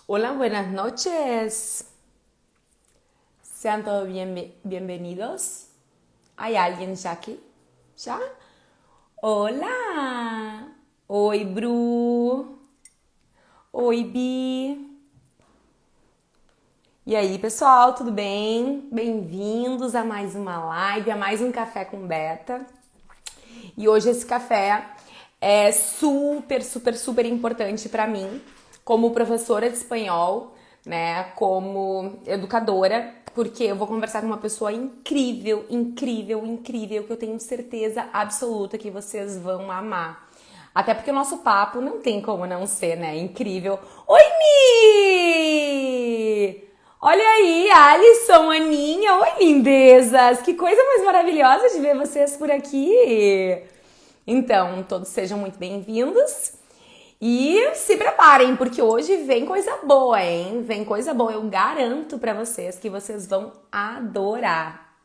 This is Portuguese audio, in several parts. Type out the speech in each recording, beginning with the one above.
Hola, buenas noches. Sean todos bienvenidos. ¿Hay alguien ya aquí? ¿Ya? Hola. Oi, Bru. Oi, Bi. E aí, pessoal, tudo bem? Bem-vindos a mais uma live, a mais um Café com Beta. E hoje esse café é super importante para mim, como professora de espanhol, né, como educadora, porque eu vou conversar com uma pessoa incrível, que eu tenho certeza absoluta que vocês vão amar. Até porque o nosso papo não tem como não ser, né, incrível. Oi, Mi! Olha aí, Alisson, Aninha, oi, lindezas! Que coisa mais maravilhosa de ver vocês por aqui! Então, todos sejam muito bem-vindos e se preparem, porque hoje vem coisa boa, hein? Vem coisa boa, eu garanto pra vocês que vocês vão adorar.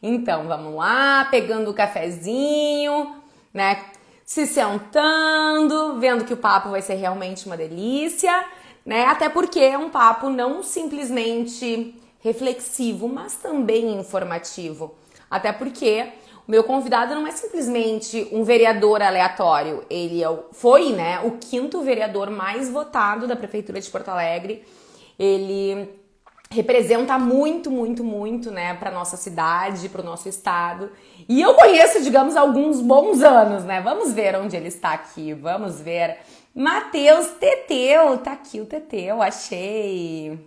Então, vamos lá, pegando o cafezinho, né? Se sentando, vendo que o papo vai ser realmente uma delícia, né? Até porque é um papo não simplesmente reflexivo, mas também informativo. Até porque o meu convidado não é simplesmente um vereador aleatório. Ele foi, né, o quinto vereador mais votado da Prefeitura de Porto Alegre. Ele representa muito, né, para nossa cidade, para o nosso estado. E eu conheço, digamos, alguns bons anos, né? Vamos ver onde ele está aqui. Vamos ver. Matheus Teteu, tá aqui o Teteu, achei.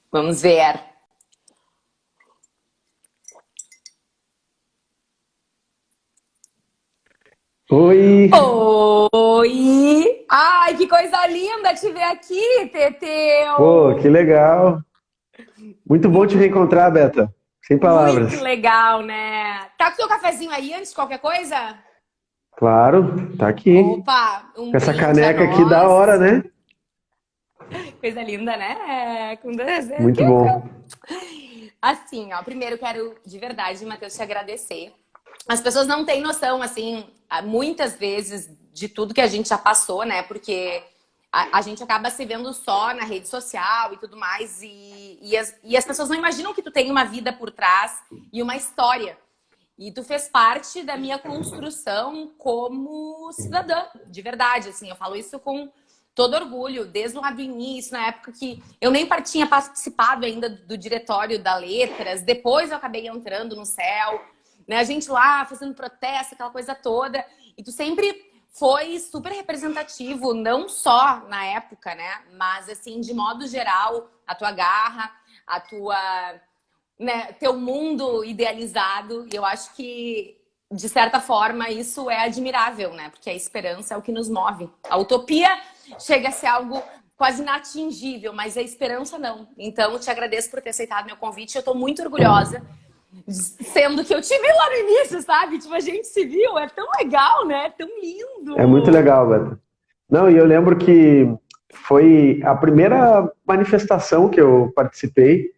Vamos ver. Oi! Oi! Ai, que coisa linda te ver aqui, Pô, Teteu! que legal! Muito bom te reencontrar, Beta. Sem Muito palavras. legal, né? Tá com o teu cafezinho aí antes de qualquer coisa? Claro, tá aqui. Opa, um Com essa brinde a caneca aqui da hora, nós. né? Coisa linda, né? Com dois... Muito bom. Assim, ó, primeiro quero de verdade, Matheus, te agradecer. As pessoas não têm noção, assim, muitas vezes de tudo que a gente já passou, né? Porque a gente acaba se vendo só na rede social e tudo mais, e as pessoas não imaginam que tu tem uma vida por trás e uma história. E tu fez parte da minha construção como cidadã, de verdade, assim, eu falo isso com todo orgulho, desde lá do início, na época que eu nem tinha participado ainda do diretório da Letras, depois eu acabei entrando no CEL, né? A gente lá fazendo protesto, aquela coisa toda, e tu sempre foi super representativo, não só na época, né? Mas assim, de modo geral, a tua garra, a tua, né, teu mundo idealizado, e eu acho que de certa forma isso é admirável, né? Porque a esperança é o que nos move. A utopia chega a ser algo quase inatingível, mas a esperança não. Então, eu te agradeço por ter aceitado meu convite. Eu tô muito orgulhosa, sendo que eu te vi lá no início, sabe? Tipo, a gente se viu, é tão legal, né? É tão É muito lindo. legal, Beta. Não, e eu lembro que foi a primeira manifestação que eu participei,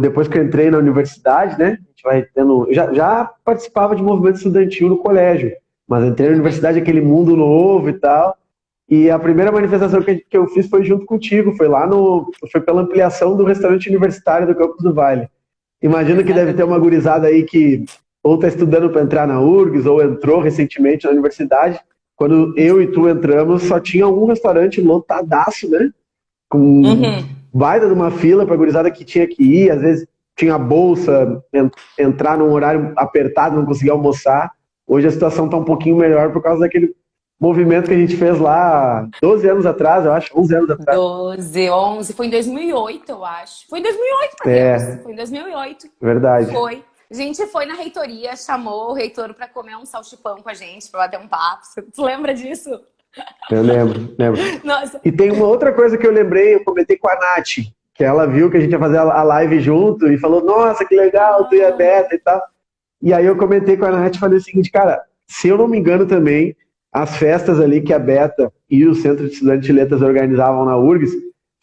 depois que eu entrei na universidade, né? A gente vai tendo. Já participava de movimento estudantil no colégio, mas entrei na Eu também. universidade, aquele mundo novo e tal. E a primeira manifestação que eu fiz foi junto contigo, foi pela ampliação do restaurante universitário do Campos do Vale. Imagino que deve ter uma Exatamente. gurizada aí que ou está estudando para entrar na URGS ou entrou recentemente na universidade. Quando eu e tu entramos, só tinha um restaurante lotadaço, né? Com Uhum. baita de uma fila para gurizada que tinha que ir, às vezes tinha bolsa, entrar num horário apertado, não conseguia almoçar. Hoje a situação está um pouquinho melhor por causa daquele movimento que a gente fez lá 12 anos atrás, eu acho, 11 anos atrás. 12, 11, foi em 2008, eu acho. Foi em 2008, Matheus. É, Foi em 2008. verdade. Foi. A gente foi na reitoria, chamou o reitor para comer um salchipão com a gente, para bater um papo. Tu lembra disso? Eu lembro, lembro. Nossa. E tem uma outra coisa que eu lembrei, eu comentei com a Nath, que ela viu que a gente ia fazer a live junto e falou, nossa, que legal, tu e a Ah, Beta e tal. E aí eu comentei com a Nath e falei o seguinte, cara, se eu não me engano também, as festas ali que a Beta e o Centro de Estudantes de Letras organizavam na URGS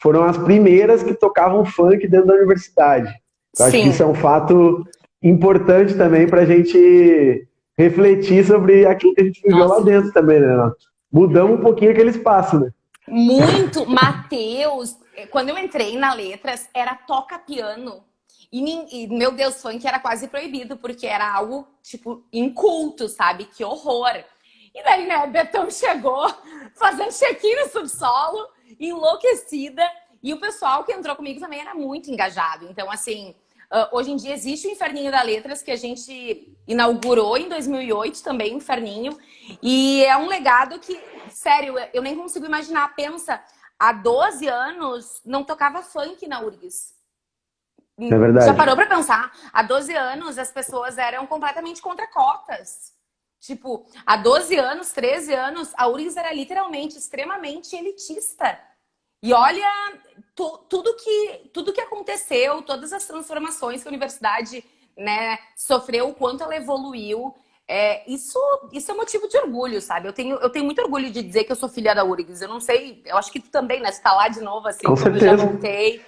foram as primeiras que tocavam funk dentro da universidade. Eu acho que isso é sim. um fato importante também para a gente refletir sobre aquilo que a gente viveu lá Nossa. dentro também, né? Mudamos um pouquinho aquele espaço, né? Muito, Matheus, quando eu entrei na Letras, era toca piano. Meu Deus, funk era quase proibido, porque era algo, tipo, inculto, sabe? Que horror. E daí, né, Betão chegou fazendo check-in no subsolo, enlouquecida. E o pessoal que entrou comigo também era muito engajado. Então, assim, hoje em dia existe o Inferninho da Letras, que a gente inaugurou em 2008 também, o Inferninho. E é um legado que, sério, eu nem consigo imaginar. Pensa, há 12 anos não tocava funk na URGS. É Já verdade. parou pra pensar? Há 12 anos as pessoas eram completamente contra cotas. Tipo, há 12 anos, 13 anos, a URGS era literalmente extremamente elitista. E olha tudo que aconteceu, todas as transformações que a universidade, né, sofreu, o quanto ela evoluiu. Isso é motivo de orgulho, sabe? Eu tenho muito orgulho de dizer que eu sou filha da URGS. Eu não sei, eu acho que tu também, né? Tu tá lá de novo, assim, Com como já certeza. voltei.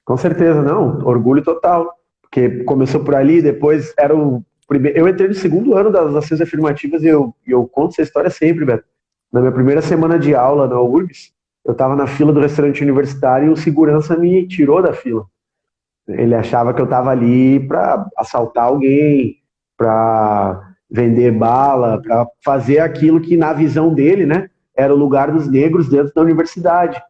Com certeza, não. Orgulho total. Porque começou por ali, depois era o primeiro. Eu entrei no segundo ano das ações afirmativas e eu conto essa história sempre, Beto. Na minha primeira semana de aula na URGS, eu estava na fila do restaurante universitário e o segurança me tirou da fila. Ele achava que eu estava ali para assaltar alguém, para vender bala, para fazer aquilo que, na visão dele, né, era o lugar dos negros dentro da universidade.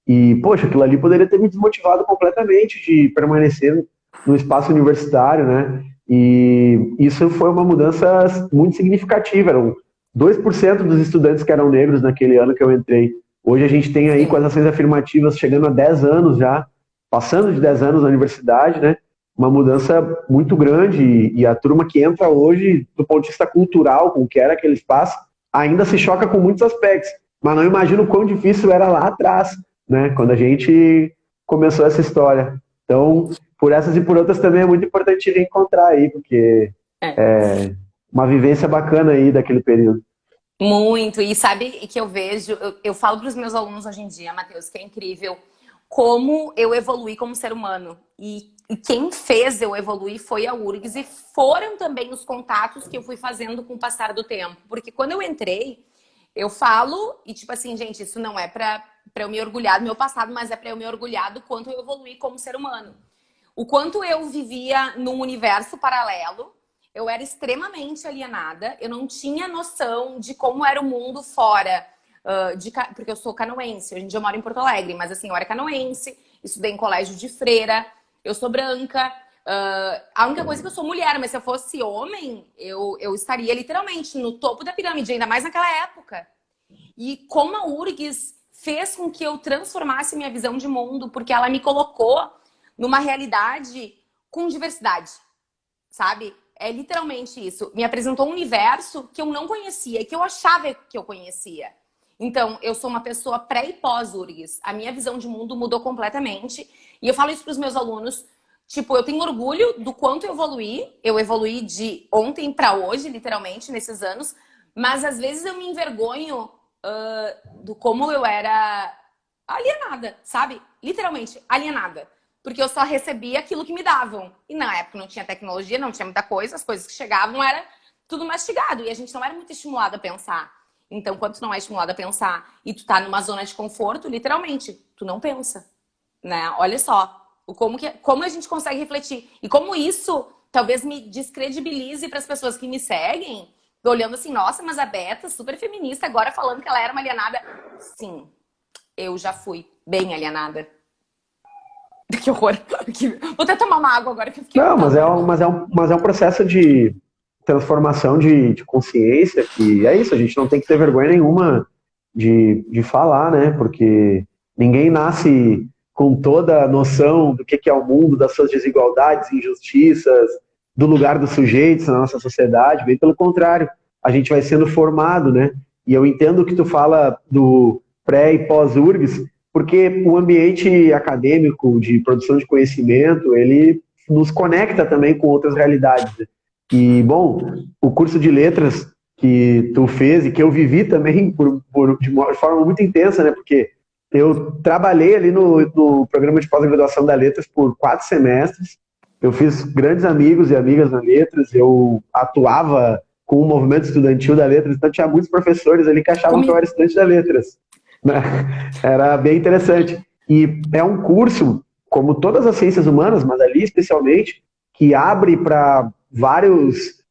E, poxa, aquilo ali poderia ter me desmotivado completamente de permanecer no espaço universitário, né? E isso foi uma mudança muito significativa. Eram 2% dos estudantes que eram negros naquele ano que eu entrei. Hoje a gente tem aí com as Sim. ações afirmativas chegando a 10 anos já, passando de 10 anos na universidade, né? Uma mudança muito grande e a turma que entra hoje, do ponto de vista cultural, com o que era aquele espaço, ainda se choca com muitos aspectos. Mas não imagino o quão difícil era lá atrás, né? Quando a gente começou essa história. Então, por essas e por outras também é muito importante reencontrar aí, porque É. é uma vivência bacana aí daquele período. Muito. E sabe que eu vejo, eu falo para os meus alunos hoje em dia, Matheus, que é incrível como eu evoluí como ser humano. E quem fez eu evoluir foi a URGS e foram também os contatos que eu fui fazendo com o passar do tempo. Porque quando eu entrei, eu falo, e tipo assim, gente, isso não é para eu me orgulhar do meu passado, mas é para eu me orgulhar do quanto eu evoluí como ser humano. O quanto eu vivia num universo paralelo, eu era extremamente alienada, eu não tinha noção de como era o mundo fora, porque eu sou canoense, hoje em dia eu moro em Porto Alegre, mas assim, eu era canoense, estudei em colégio de freira, eu sou branca, a única coisa é que eu sou mulher, mas se eu fosse homem, eu estaria literalmente no topo da pirâmide, ainda mais naquela época. E como a URGS fez com que eu transformasse minha visão de mundo, porque ela me colocou numa realidade com diversidade, sabe? É literalmente isso. Me apresentou um universo que eu não conhecia e que eu achava que eu conhecia. Então, eu sou uma pessoa pré e pós-URGS. A minha visão de mundo mudou completamente. E eu falo isso para os meus alunos. Tipo, eu tenho orgulho do quanto eu evoluí. Eu evoluí de ontem para hoje, literalmente, nesses anos. Mas, às vezes, eu me envergonho do como eu era alienada, sabe? Literalmente, alienada. Porque eu só recebia aquilo que me davam. E na época não tinha tecnologia, não tinha muita coisa. As coisas que chegavam era tudo mastigado. E a gente não era muito estimulado a pensar. Então, quando tu não é estimulado a pensar e tu tá numa zona de conforto, literalmente, tu não pensa, né? Olha só, como a gente consegue refletir. E como isso talvez me descredibilize para as pessoas que me seguem, olhando assim, nossa, mas a Beta, super feminista, agora falando que ela era uma alienada. Sim, eu já fui bem alienada. Que horror. Vou até tomar uma água agora que eu fiquei com Não, mas é calor. um, mas é um, mas é um processo de transformação de consciência que é isso, a gente não tem que ter vergonha nenhuma de falar, né? Porque ninguém nasce com toda a noção do que é o mundo, das suas desigualdades, injustiças, do lugar dos sujeitos na nossa sociedade, bem pelo contrário, a gente vai sendo formado, né? E eu entendo que tu fala do pré e pós-URGS, porque o ambiente acadêmico de produção de conhecimento, ele nos conecta também com outras realidades. E, bom, o curso de letras que tu fez e que eu vivi também de uma forma muito intensa, né? Porque eu trabalhei ali no programa de pós-graduação da Letras por 4 semestres. Eu fiz grandes amigos e amigas na Letras. Eu atuava com o movimento estudantil da Letras. Então tinha muitos professores ali que achavam que eu Comigo. era estudante da Letras. né? Era bem interessante. E é um curso, como todas as ciências humanas, mas ali especialmente, que abre para vários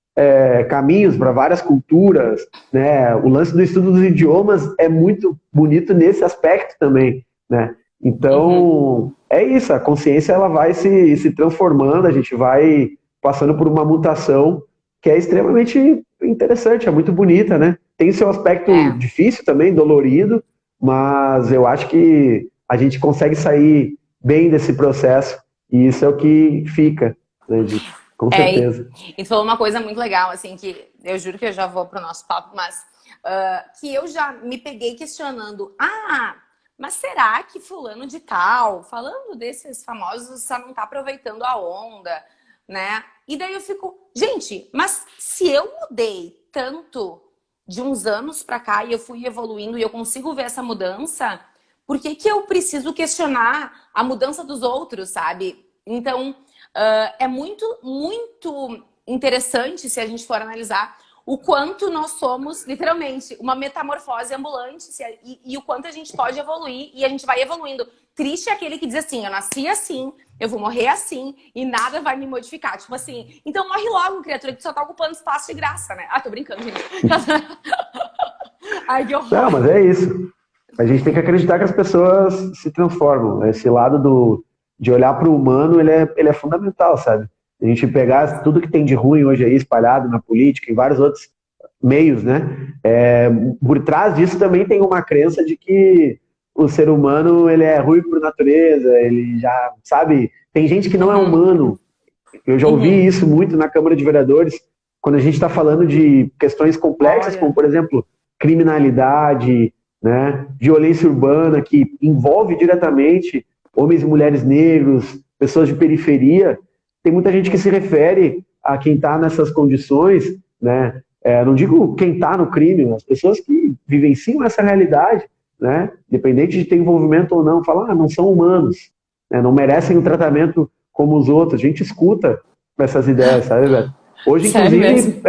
caminhos, para várias culturas, né? O lance do estudo dos idiomas é muito bonito nesse aspecto também, né? Então, é isso, a consciência ela vai se transformando, a gente vai passando por uma mutação que é extremamente interessante, é muito bonita, né? Tem seu aspecto É. difícil também, dolorido, mas eu acho que a gente consegue sair bem desse processo e isso é o que fica, né, com E certeza. tu falou uma coisa muito legal, assim, que eu juro que eu já vou pro nosso papo, mas que eu já me peguei questionando, mas será que fulano de tal, falando desses famosos, só não tá aproveitando a onda, né? E daí eu fico, gente, mas se eu mudei tanto de uns anos pra cá e eu fui evoluindo e eu consigo ver essa mudança, por que que eu preciso questionar a mudança dos outros, sabe? Então, é muito, muito interessante se a gente for analisar o quanto nós somos, literalmente, uma metamorfose ambulante e o quanto a gente pode evoluir e a gente vai evoluindo. Triste é aquele que diz assim, eu nasci assim, eu vou morrer assim e nada vai me modificar. Tipo assim, então morre logo, criatura, que tu só tá ocupando espaço de graça, né? Tô brincando, gente. Ai, que Não, horror. mas é isso. A gente tem que acreditar que as pessoas se transformam. Esse lado de olhar para o humano, ele é fundamental, sabe? A gente pegar tudo que tem de ruim hoje aí espalhado na política e vários outros meios, né? Por trás disso também tem uma crença de que o ser humano ele é ruim por natureza, ele já, sabe? Tem gente que não é Uhum, humano. Eu já ouvi uhum. isso muito na Câmara de Vereadores, quando a gente está falando de questões complexas, como, Olha. por exemplo, criminalidade, né, violência urbana, que envolve diretamente homens e mulheres negros, pessoas de periferia. Tem muita gente que se refere a quem está nessas condições, né? Não digo quem está no crime, as pessoas que vivenciam essa realidade, né? Independente de ter envolvimento ou não, falam, não são humanos, né? Não merecem um tratamento como os outros. A gente escuta essas ideias, sabe, Beto? Hoje, Sério mesmo? inclusive,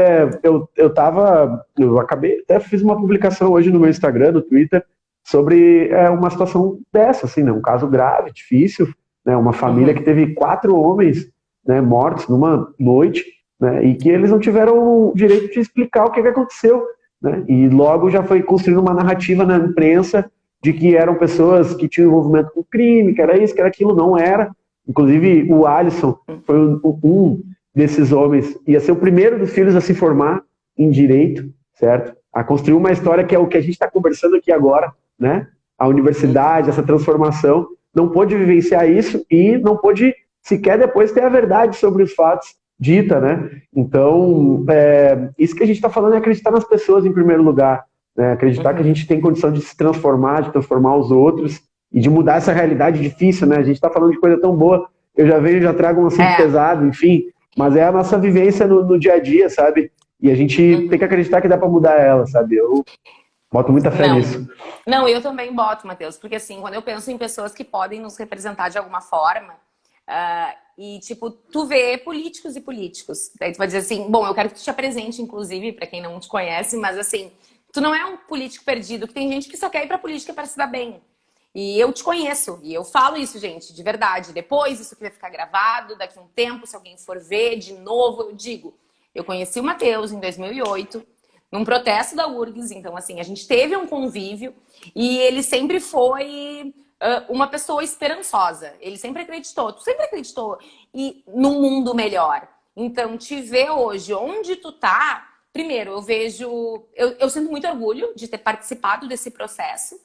eu acabei, até fiz uma publicação hoje no meu Instagram, no Twitter, sobre uma situação dessa, assim, né? Um caso grave, difícil, né? Uma família que Uhum. teve 4 homens, né, mortos numa noite, né? E que eles não tiveram o direito de explicar o que aconteceu, né? E logo já foi construindo uma narrativa na imprensa de que eram pessoas que tinham envolvimento com crime, que era isso, que era aquilo, não era. Inclusive, o Alisson foi um desses homens, ia ser o primeiro dos filhos a se formar em direito, certo? A construir uma história que é o que a gente está conversando aqui agora, né? A universidade, essa transformação, não pôde vivenciar isso e não pôde sequer depois ter a verdade sobre os fatos dita, né? Então, isso que a gente está falando é acreditar nas pessoas em primeiro lugar, né? Acreditar que a Uhum. gente tem condição de se transformar, de transformar os outros e de mudar essa realidade difícil, né? A gente está falando de coisa tão boa, eu já vejo, já trago um assunto É. pesado, enfim, mas é a nossa vivência no dia a dia, sabe? E a gente tem que Uhum. acreditar que dá para mudar ela, sabe? Eu boto muita fé Não. nisso. Não, eu também boto, Matheus, porque assim, quando eu penso em pessoas que podem nos representar de alguma forma, e tipo, tu vê políticos e políticos, daí tu vai dizer assim, bom, eu quero que tu te apresente, inclusive, pra quem não te conhece, mas assim, tu não é um político perdido, que tem gente que só quer ir pra política para se dar bem. E eu te conheço, e eu falo isso, gente, de verdade. Depois isso aqui vai ficar gravado, daqui a um tempo, se alguém for ver de novo, eu digo, eu conheci o Matheus em 2008, num protesto da URGS, então assim, a gente teve um convívio e ele sempre foi uma pessoa esperançosa. Ele sempre acreditou, tu sempre acreditou e num mundo melhor. Então, te ver hoje onde tu tá, primeiro, eu vejo, eu sinto muito orgulho de ter participado desse processo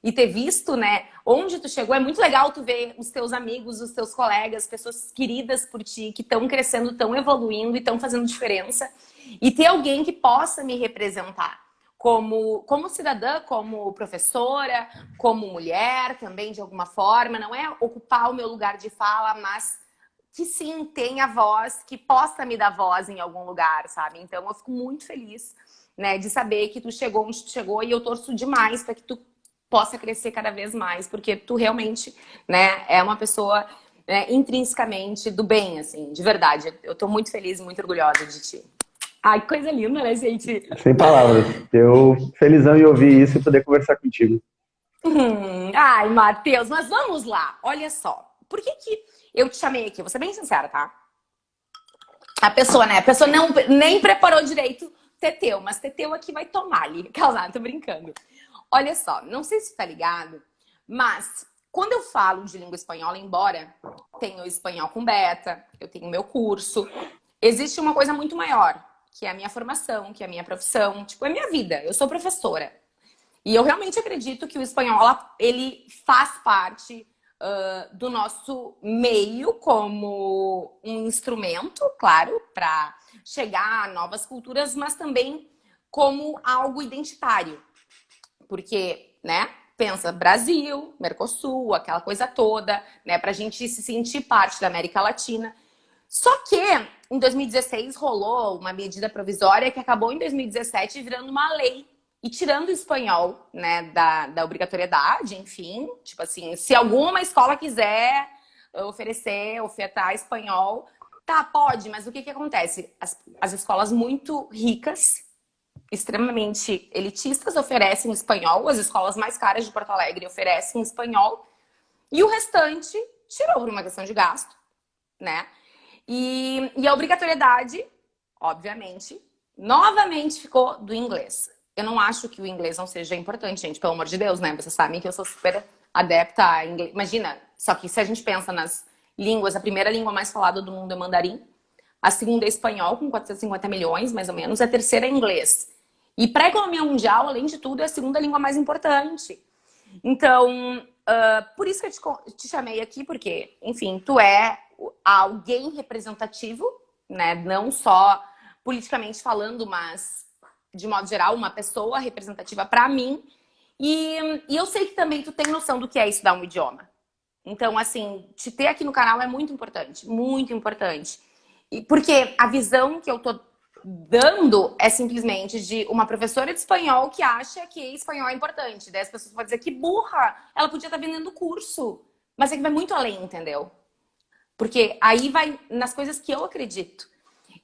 e ter visto, né, onde tu chegou. É muito legal tu ver os teus amigos, os teus colegas, pessoas queridas por ti, que estão crescendo, estão evoluindo e estão fazendo diferença. E ter alguém que possa me representar como cidadã, como professora, como mulher também, de alguma forma. Não é ocupar o meu lugar de fala, mas que sim, tenha voz, que possa me dar voz em algum lugar, sabe? Então eu fico muito feliz, né, de saber que tu chegou onde tu chegou e eu torço demais para que tu possa crescer cada vez mais, porque tu realmente, né, é uma pessoa, né, intrinsecamente do bem, assim, de verdade. Eu tô muito feliz e muito orgulhosa de ti. Ai, que coisa linda, né, gente? Sem palavras. Eu felizão em ouvir isso e poder conversar contigo. Ai, Matheus, mas vamos lá. Olha só. Por que que eu te chamei aqui? Vou ser bem sincera, tá? A pessoa, né? A pessoa não, nem preparou direito Teteu, mas Teteu aqui vai tomar ali. Causar, tô brincando. Olha só, não sei se tá ligado, mas quando eu falo de língua espanhola, embora tenha o espanhol com beta, eu tenho meu curso, existe uma coisa muito maior, que é a minha formação, que é a minha profissão, tipo, é a minha vida. Eu sou professora. E eu realmente acredito que o espanhol, ele faz parte do nosso meio como um instrumento, claro, para chegar a novas culturas, mas também como algo identitário. Porque, né, pensa Brasil, Mercosul, aquela coisa toda, né, pra gente se sentir parte da América Latina. Só que em 2016 rolou uma medida provisória que acabou em 2017 virando uma lei e tirando o espanhol, né, da obrigatoriedade, enfim. Tipo assim, se alguma escola quiser ofertar espanhol, tá, pode, mas o que que acontece? As escolas muito ricas, extremamente elitistas, oferecem espanhol, as escolas mais caras de Porto Alegre oferecem espanhol, e o restante tirou por uma questão de gasto, né? E a obrigatoriedade, obviamente, novamente ficou do inglês. Eu não acho que o inglês não seja importante, gente, pelo amor de Deus, né? Vocês sabem que eu sou super adepta a inglês. Imagina, só que se a gente pensa nas línguas, a primeira língua mais falada do mundo é mandarim, a segunda é espanhol, com 450 milhões, mais ou menos, a terceira é inglês. E para a economia mundial, além de tudo, é a segunda língua mais importante. Então, por isso que eu te chamei aqui, porque, enfim, tu é alguém representativo, né? Não só politicamente falando, mas de modo geral, uma pessoa representativa para mim. E eu sei que também tu tem noção do que é estudar um idioma. Então, assim, te ter aqui no canal é muito importante, muito importante. E porque a visão que eu tô dando é simplesmente de uma professora de espanhol que acha que espanhol é importante. Daí as pessoas podem dizer que burra, ela podia estar vendendo curso. Mas é que vai muito além, entendeu? Porque aí vai nas coisas que eu acredito.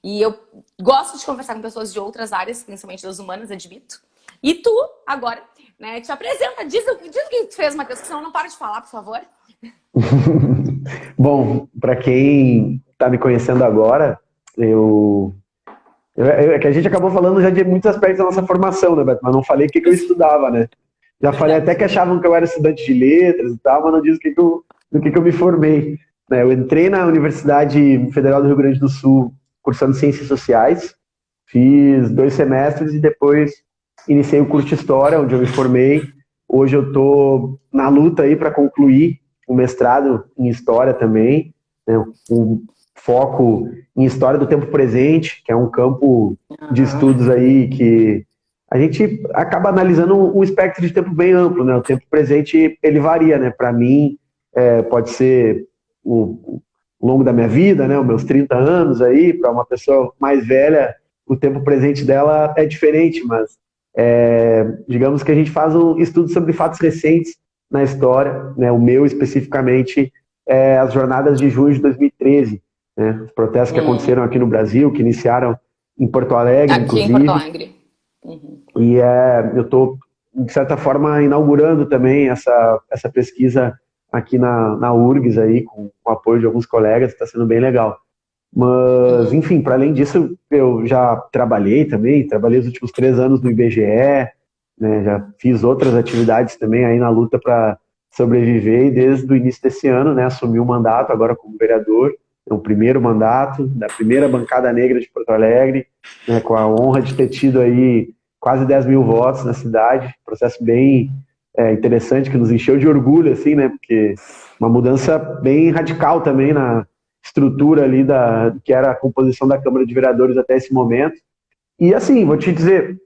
E eu gosto de conversar com pessoas de outras áreas, principalmente das humanas, admito. E tu, agora, né, te apresenta, diz o que tu fez, Matheus, que senão não para de falar, por favor. Bom, para quem está me conhecendo agora, é que a gente acabou falando já de muitos aspectos da nossa formação, né, Beto? Mas não falei o que eu estudava, né? Já falei até que achavam que eu era estudante de letras e tal, mas não disse do que eu me formei. Né? Eu entrei na Universidade Federal do Rio Grande do Sul cursando Ciências Sociais, fiz 2 semestres e depois iniciei o curso de História, onde eu me formei. Hoje eu estou na luta aí para concluir o mestrado em História também, né? Um foco em História do Tempo Presente, que é um campo de estudos aí que a gente acaba analisando um espectro de tempo bem amplo, né? O tempo presente, ele varia, né? Para mim, pode ser o longo da minha vida, né? Os meus 30 anos aí, para uma pessoa mais velha, o tempo presente dela é diferente, mas digamos que a gente faz um estudo sobre fatos recentes na história, né? O meu especificamente é as jornadas de junho de 2013, né? Os protestos que aconteceram aqui no Brasil, que iniciaram em Porto Alegre, aqui inclusive. Em Porto Alegre. Uhum. E eu estou, de certa forma, inaugurando também essa pesquisa aqui na URGS, aí, com o apoio de alguns colegas, está sendo bem legal. Mas, enfim, para além disso, eu já trabalhei os últimos 3 anos no IBGE, né, já fiz outras atividades também aí na luta para sobreviver, e desde o início desse ano, né, assumi o mandato agora como vereador, o primeiro mandato da primeira bancada negra de Porto Alegre, né, com a honra de ter tido aí quase 10 mil votos na cidade, processo bem interessante, que nos encheu de orgulho, assim, né, porque uma mudança bem radical também na estrutura ali que era a composição da Câmara de Vereadores até esse momento. E assim, vou te dizer,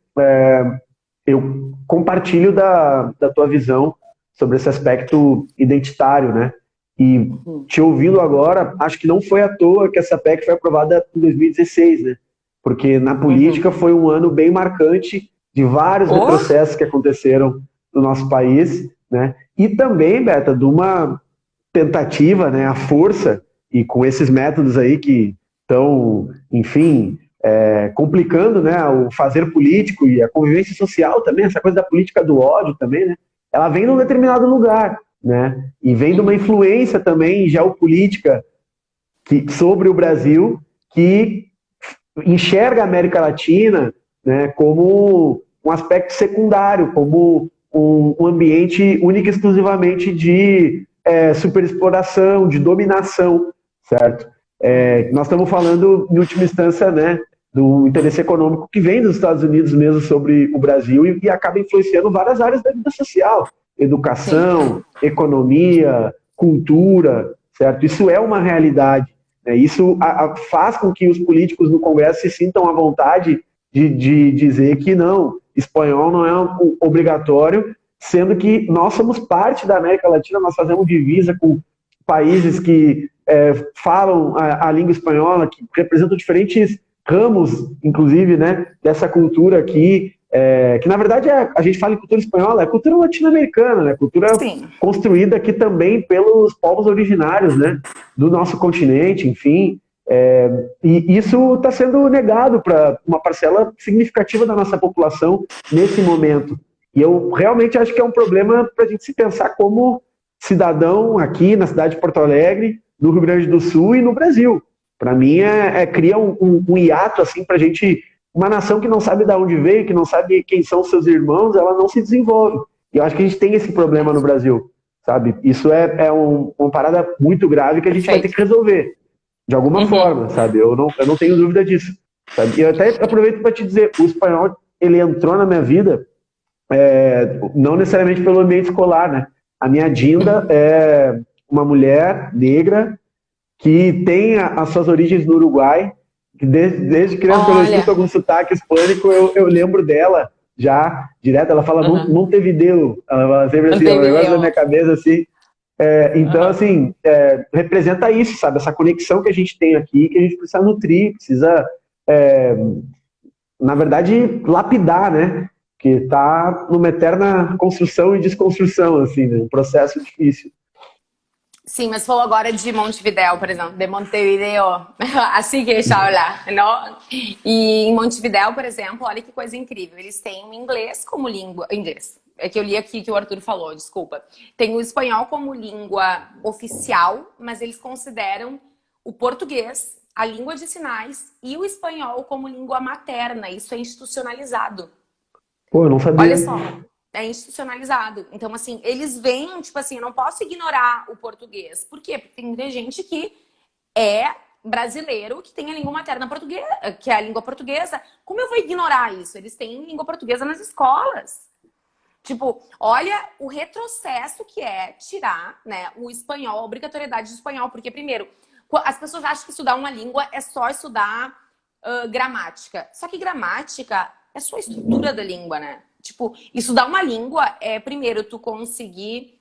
eu compartilho da tua visão sobre esse aspecto identitário, né? E te ouvindo agora, acho que não foi à toa que essa PEC foi aprovada em 2016, né? Porque na política foi um ano bem marcante de vários retrocessos que aconteceram no nosso país, né? E também, Beta, de uma tentativa, né, à força, e com esses métodos aí que estão, enfim, complicando, né, o fazer político e a convivência social também, essa coisa da política do ódio também, né? ela vem de um determinado lugar, né? E vem de uma influência também geopolítica sobre o Brasil, que enxerga a América Latina, né, como um aspecto secundário, como um ambiente único e exclusivamente de superexploração, de dominação, certo? Nós estamos falando, em última instância, né, do interesse econômico que vem dos Estados Unidos mesmo sobre o Brasil e acaba influenciando várias áreas da vida social, educação, economia, cultura, certo? Isso é uma realidade. Isso faz com que os políticos no Congresso se sintam à vontade de dizer que não, espanhol não é obrigatório, sendo que nós somos parte da América Latina, nós fazemos divisa com países que falam a língua espanhola, que representam diferentes ramos, inclusive, né, dessa cultura aqui, que na verdade a gente fala em cultura espanhola, é cultura latino-americana, né, cultura construída aqui também pelos povos originários, né, do nosso continente, enfim, e isso está sendo negado para uma parcela significativa da nossa população nesse momento. E eu realmente acho que é um problema para a gente se pensar como cidadão aqui na cidade de Porto Alegre, no Rio Grande do Sul e no Brasil. Para mim, cria um hiato assim, para a gente. Uma nação que não sabe de onde veio, que não sabe quem são seus irmãos, ela não se desenvolve. E eu acho que a gente tem esse problema no Brasil, sabe? Isso uma parada muito grave que a gente vai ter que resolver, de alguma forma, sabe? Eu não tenho dúvida disso. Sabe? E eu até aproveito para te dizer, o espanhol, ele entrou na minha vida, não necessariamente pelo ambiente escolar, né? A minha Dinda é uma mulher negra que tem as suas origens no Uruguai, que desde criança, quando eu escuto algum sotaque hispânico, eu lembro dela já, direto, ela fala Montevideo, ela fala sempre assim, um negócio na minha cabeça, assim. Então, assim, representa isso, sabe? Essa conexão que a gente tem aqui, que a gente precisa nutrir, precisa, na verdade, lapidar, né? Que está numa eterna construção e desconstrução, assim, né? Um processo difícil. Sim, mas falou agora de Montevideo, por exemplo, de Montevideo, assim que se habla, não? E em Montevideo, por exemplo, olha que coisa incrível, eles têm o inglês como língua, inglês, é que eu li aqui que o Arthur falou, desculpa, tem o espanhol como língua oficial, mas eles consideram o português, a língua de sinais e o espanhol como língua materna, isso é institucionalizado. Pô, eu não sabia. Olha só. É institucionalizado. Então, assim, eles veem, tipo assim, eu não posso ignorar o português. Por quê? Porque tem muita gente que é brasileiro, que tem a língua materna portuguesa, que é a língua portuguesa. Como eu vou ignorar isso? Eles têm língua portuguesa nas escolas. Tipo, olha o retrocesso que é tirar, né, o espanhol, a obrigatoriedade do espanhol. Porque, primeiro, as pessoas acham que estudar uma língua é só estudar gramática. Só que gramática é só a estrutura da língua, né? Tipo, estudar uma língua é, primeiro, tu conseguir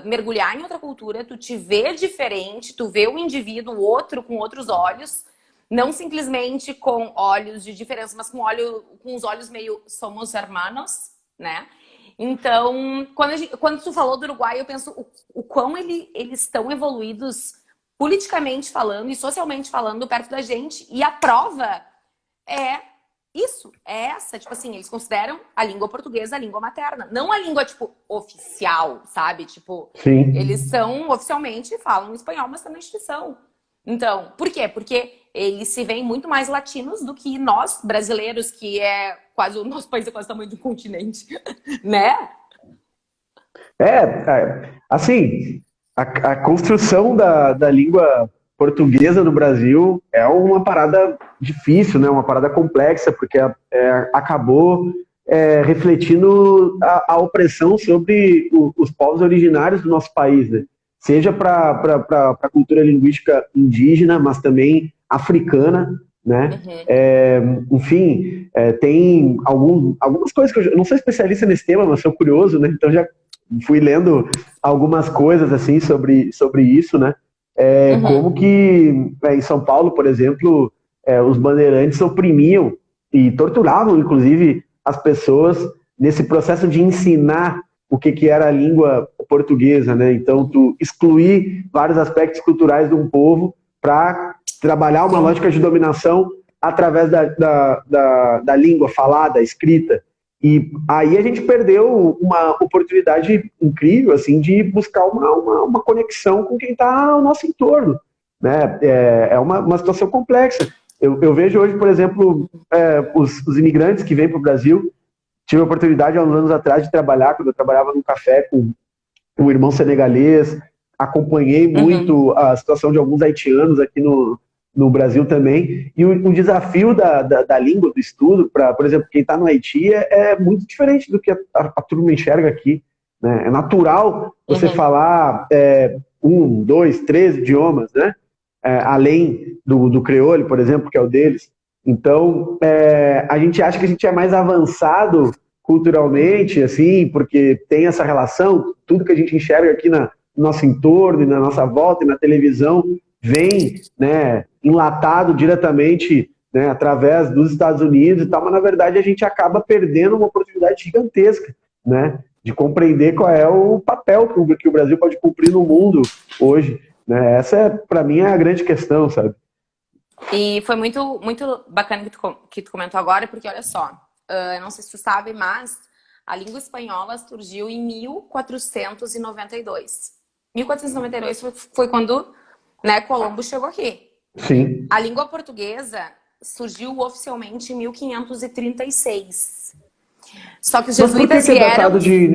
mergulhar em outra cultura, tu te ver diferente, tu vê o indivíduo, o outro, com outros olhos, não simplesmente com olhos de diferença, mas com os olhos meio somos hermanos, né? Então, quando tu falou do Uruguai, eu penso o quão eles estão evoluídos politicamente falando e socialmente falando perto da gente, e a prova é isso, é essa, tipo assim, eles consideram a língua portuguesa a língua materna, não a língua, tipo, oficial, sabe? Tipo, Sim. Eles são, oficialmente, falam espanhol, mas estão na instituição. Então, por quê? Porque eles se veem muito mais latinos do que nós, brasileiros, que é quase, o nosso país é quase o tamanho do continente, né? Assim, a construção da língua portuguesa no Brasil é uma parada difícil, né? Uma parada complexa, porque acabou refletindo a opressão sobre os povos originários do nosso país, né? Seja para a cultura linguística indígena, mas também africana, né? Enfim, tem algumas coisas que eu não sou especialista nesse tema, mas sou curioso, né? Então já fui lendo algumas coisas assim sobre isso, né? Como que em São Paulo, por exemplo, os bandeirantes oprimiam e torturavam, inclusive, as pessoas nesse processo de ensinar o que era a língua portuguesa, né? Então, tu excluir vários aspectos culturais de um povo para trabalhar uma lógica de dominação através da língua falada, escrita. E aí a gente perdeu uma oportunidade incrível, assim, de buscar uma conexão com quem está ao nosso entorno, né? É uma situação complexa. Eu vejo hoje, por exemplo, os imigrantes que vêm para o Brasil. Tive a oportunidade, há uns anos atrás, de trabalhar, quando eu trabalhava num café com um irmão senegalês, acompanhei muito a situação de alguns haitianos aqui no Brasil também, e o desafio da língua, do estudo, para, por exemplo, quem está no Haiti, é muito diferente do que a turma enxerga aqui, né? É natural você falar um, dois, três idiomas, né? Além do creole, por exemplo, que é o deles. Então, a gente acha que a gente é mais avançado culturalmente, assim, porque tem essa relação, tudo que a gente enxerga aqui no nosso entorno, e na nossa volta, e na televisão, vem, né, enlatado diretamente, né, através dos Estados Unidos e tal, mas na verdade a gente acaba perdendo uma oportunidade gigantesca, né, de compreender qual é o papel que o Brasil pode cumprir no mundo hoje, né? Essa, para mim, é a grande questão, sabe? E foi muito, muito bacana que tu comentou agora, porque olha só, eu não sei se tu sabe, mas a língua espanhola surgiu em 1492. 1492 foi quando, né, Colombo chegou aqui. Sim. A língua portuguesa surgiu oficialmente em 1536. Só que os jesuítas vieram... Mas por que é datado de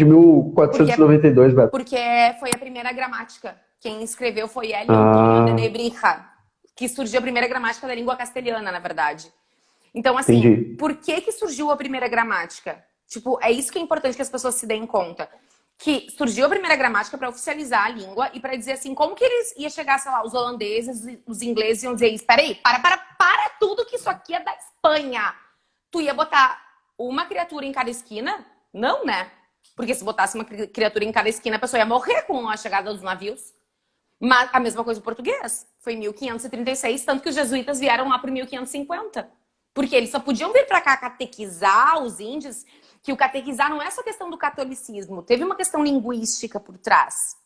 1492, Beto? Porque foi a primeira gramática. Quem escreveu foi Hélio Antônio de Nebrija, que surgiu a primeira gramática da língua castelhana, na verdade. Então, assim, Entendi. por que surgiu a primeira gramática? Tipo, é isso que é importante que as pessoas se deem conta. Que surgiu a primeira gramática para oficializar a língua e para dizer assim, como que eles iam chegar, sei lá, os holandeses, os ingleses iam dizer isso. Peraí, para tudo que isso aqui é da Espanha. Tu ia botar uma criatura em cada esquina? Não, né? Porque se botasse uma criatura em cada esquina, a pessoa ia morrer com a chegada dos navios. Mas a mesma coisa o português. Foi em 1536, tanto que os jesuítas vieram lá por 1550. Porque eles só podiam vir para cá catequizar os índios, que o catequizar não é só questão do catolicismo, teve uma questão linguística por trás.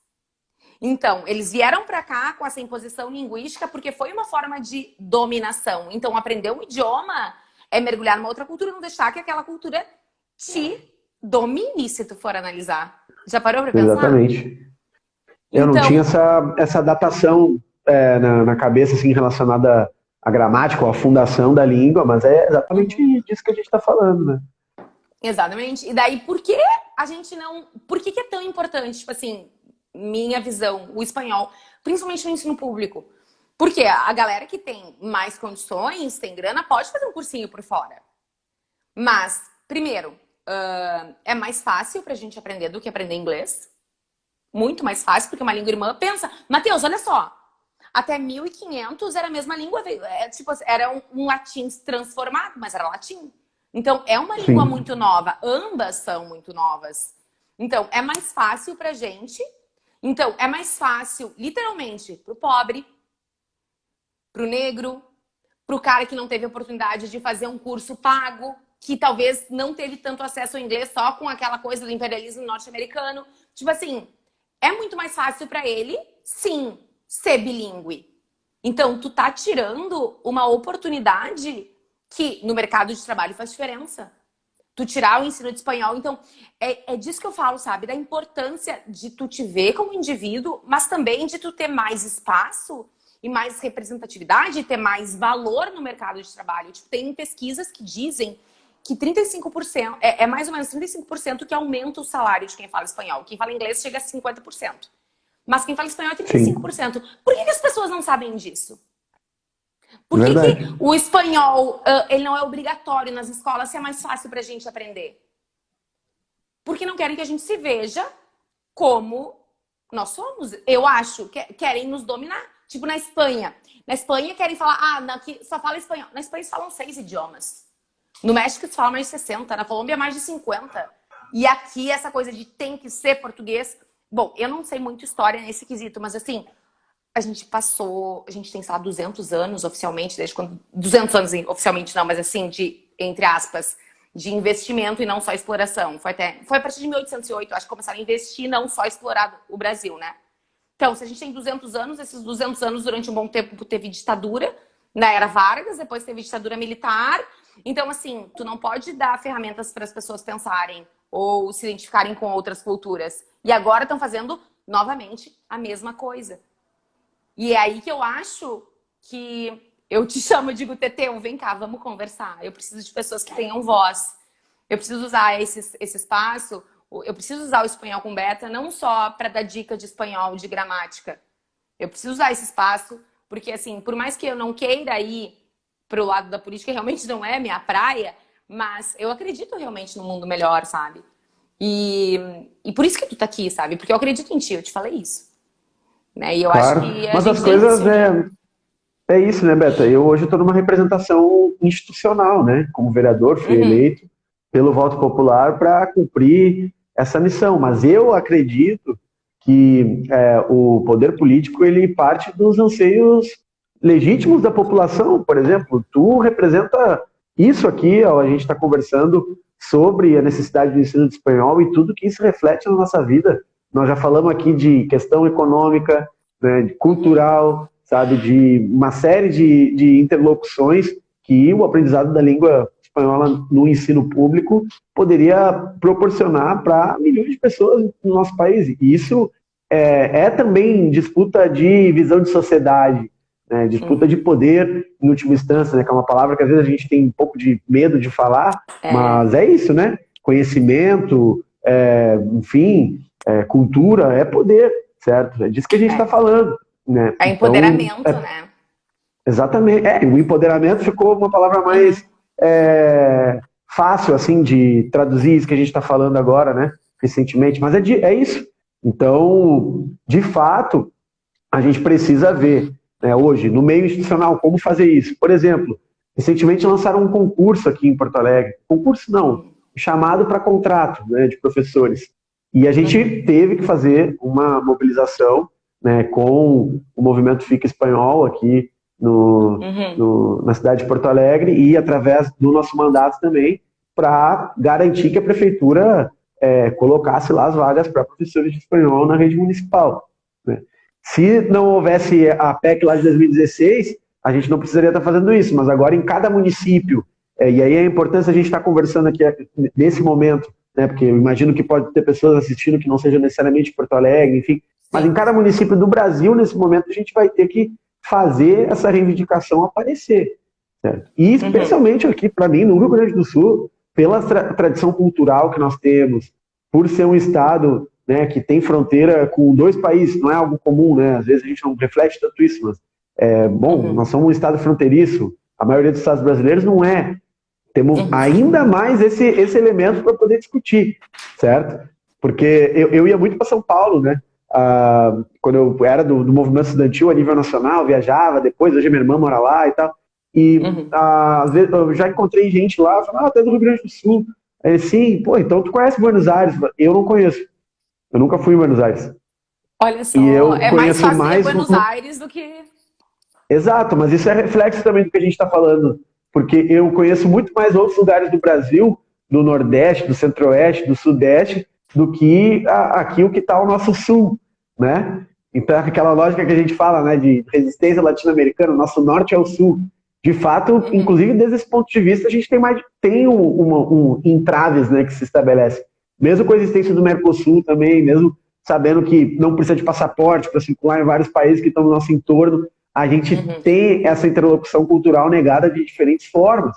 Então, eles vieram para cá com essa imposição linguística porque foi uma forma de dominação. Então, aprender um idioma é mergulhar numa outra cultura, não deixar que aquela cultura te domine, se tu for analisar. Já parou para pensar? Exatamente. Eu não tinha essa datação na cabeça, assim, relacionada à gramática ou à fundação da língua, mas é exatamente disso que a gente está falando, né? Exatamente. E daí, por que a gente não... Por que é tão importante, tipo assim, minha visão, o espanhol, principalmente no ensino público? Porque a galera que tem mais condições, tem grana, pode fazer um cursinho por fora. Mas, primeiro, é mais fácil pra gente aprender do que aprender inglês. Muito mais fácil, porque uma língua irmã. Pensa, Matheus, olha só. Até 1500 era a mesma língua. Tipo, era um latim transformado, mas era latim. Então, é uma língua muito nova. Ambas são muito novas. Então, é mais fácil pra gente. Então, é mais fácil, literalmente, pro pobre, pro negro, pro cara que não teve oportunidade de fazer um curso pago, que talvez não teve tanto acesso ao inglês só com aquela coisa do imperialismo norte-americano. Tipo assim, é muito mais fácil pra ele, sim, ser bilíngue. Então, tu tá tirando uma oportunidade que no mercado de trabalho faz diferença. Tu tirar o ensino de espanhol. Então, é disso que eu falo, sabe? Da importância de tu te ver como indivíduo, mas também de tu ter mais espaço e mais representatividade e ter mais valor no mercado de trabalho. Tipo, tem pesquisas que dizem que 35%, é mais ou menos 35% que aumenta o salário de quem fala espanhol. Quem fala inglês chega a 50%. Mas quem fala espanhol é 35%. Sim. Por que as pessoas não sabem disso? Por que o espanhol ele não é obrigatório nas escolas se é mais fácil pra gente aprender? Porque não querem que a gente se veja como nós somos. Eu acho que querem nos dominar. Tipo na Espanha. Na Espanha querem falar, aqui só fala espanhol. Na Espanha eles falam 6 idiomas. No México eles falam mais de 60. Na Colômbia mais de 50. E aqui essa coisa de tem que ser português. Bom, eu não sei muito história nesse quesito, mas assim... A gente tem, sei lá, 200 anos oficialmente, desde quando... 200 anos oficialmente não, mas assim, entre aspas, de investimento e não só exploração. Foi a partir de 1808, acho que começaram a investir, não só explorar o Brasil, né? Então, se a gente tem 200 anos, esses 200 anos, durante um bom tempo, teve ditadura, na era Vargas, depois teve ditadura militar. Então, assim, tu não pode dar ferramentas para as pessoas pensarem ou se identificarem com outras culturas. E agora estão fazendo, novamente, a mesma coisa. E é aí que eu acho que eu te chamo e digo, Teteu, vem cá, vamos conversar. Eu preciso de pessoas que tenham voz. Eu preciso usar esse espaço, eu preciso usar o espanhol com beta, não só para dar dica de espanhol, de gramática. Eu preciso usar esse espaço, porque assim, por mais que eu não queira ir pro lado da política, realmente não é minha praia, mas eu acredito realmente no mundo melhor, sabe? E por isso que tu tá aqui, sabe? Porque eu acredito em ti, eu te falei isso. Né? E eu acho Claro. que a Mas gente as tem que coisas se unir. é isso, né, Beta? Eu hoje estou numa representação institucional, né? Como vereador, fui Uhum, eleito pelo voto popular para cumprir essa missão. Mas eu acredito que o poder político ele parte dos anseios legítimos da população. Por exemplo, tu representa isso aqui, ó, a gente está conversando sobre a necessidade do ensino de espanhol e tudo que isso reflete na nossa vida. Nós já falamos aqui de questão econômica, né, de uhum. cultural, sabe, de uma série de interlocuções que o aprendizado da língua espanhola no ensino público poderia proporcionar para milhões de pessoas no nosso país. E isso é também disputa de visão de sociedade, né, disputa de Uhum. poder, em última instância, né, que é uma palavra que às vezes a gente tem um pouco de medo de falar, É, mas é isso, né? Conhecimento, enfim, cultura é poder, certo? É disso que a gente está é. falando, né? É Então, empoderamento, né? exatamente. O empoderamento ficou uma palavra mais Uhum. fácil, assim, de traduzir isso que a gente está falando agora, né? Recentemente, mas é isso. Então, de fato, a gente precisa ver, né, hoje, no meio institucional, como fazer isso. Por exemplo, recentemente lançaram um concurso aqui em Porto Alegre. Concurso não, Uhum. chamado para contrato, né, de professores. E a gente Uhum. teve que fazer uma mobilização, né, com o movimento Fica Espanhol aqui Uhum. na cidade de Porto Alegre e através do nosso mandato também para garantir que a prefeitura colocasse lá as vagas para professores de espanhol na rede municipal, né? Se não houvesse a PEC lá de 2016, a gente não precisaria estar fazendo isso, mas agora em cada município, e aí a importância a gente estar conversando aqui nesse momento, né, porque eu imagino que pode ter pessoas assistindo que não sejam necessariamente de Porto Alegre, enfim, mas em Sim. cada município do Brasil, nesse momento, a gente vai ter que fazer essa reivindicação aparecer. Certo? E Uhum. especialmente aqui, para mim, no Rio Grande do Sul, pela tradição cultural que nós temos, por ser um estado, né, que tem fronteira com dois países, não é algo comum, né? Às vezes a gente não reflete tanto isso, mas bom, nós Uhum. somos um estado fronteiriço, a maioria dos estados brasileiros não é. Temos Uhum. ainda mais esse elemento para poder discutir, certo? Porque eu ia muito para São Paulo, né? Quando eu era do movimento estudantil a nível nacional, viajava depois, hoje minha irmã mora lá e tal. E Uhum. às vezes eu já encontrei gente lá, falando, até do Rio Grande do Sul. Aí, sim, pô, então tu conhece Buenos Aires? Eu não conheço. Eu nunca fui em Buenos Aires. Olha E só, eu é mais conheço fácil ir a mais. Buenos Aires do que. Exato, mas isso é reflexo também do que a gente está falando. Porque eu conheço muito mais outros lugares do Brasil, do Nordeste, do Centro-Oeste, do Sudeste, do que aqui o que está ao nosso Sul, né? Então, aquela lógica que a gente fala, né, de resistência latino-americana, nosso Norte é o Sul. De fato, Uhum. inclusive desde esse ponto de vista, a gente tem entraves, né, que se estabelece. Mesmo com a existência do Mercosul também, mesmo sabendo que não precisa de passaporte para circular em vários países que estão no nosso entorno, a gente Uhum. tem essa interlocução cultural negada de diferentes formas,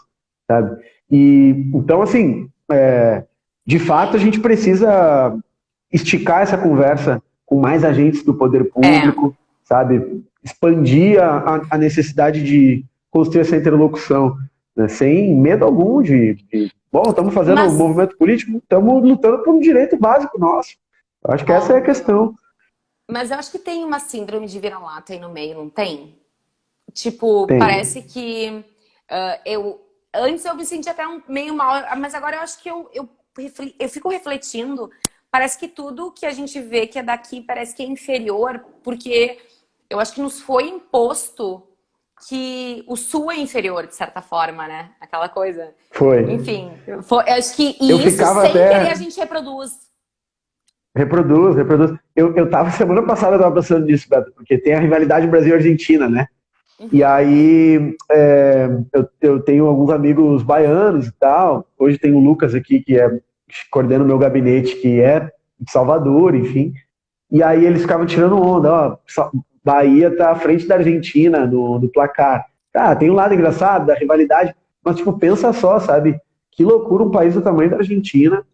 sabe? E então, assim, de fato, a gente precisa esticar essa conversa com mais agentes do poder É. público, sabe? Expandir a necessidade de construir essa interlocução, né? Sem medo algum bom, estamos fazendo um Mas, movimento político, estamos lutando por um direito básico nosso. Eu acho que essa é a óbvio. questão. Mas eu acho que tem uma síndrome de vira-lata aí no meio, não tem? Tipo, Tem. parece que eu. Antes eu me sentia até meio mal, mas agora eu acho que eu fico refletindo. Parece que tudo que a gente vê que é daqui parece que é inferior, porque eu acho que nos foi imposto que o sul é inferior, de certa forma, né? Aquela coisa. Foi. Enfim, eu acho que Eu e isso ficava sem querer a até. gente reproduz. Reproduz. Semana passada eu tava pensando nisso, Beto, porque tem a rivalidade Brasil-Argentina, né? E aí, eu tenho alguns amigos baianos e tal. Hoje tem o Lucas aqui, que coordena o meu gabinete, que é de Salvador, enfim. E aí eles ficavam tirando onda, ó, Bahia tá à frente da Argentina no placar. Tá, tem um lado engraçado da rivalidade, mas tipo, pensa só, sabe? Que loucura um país do tamanho da Argentina,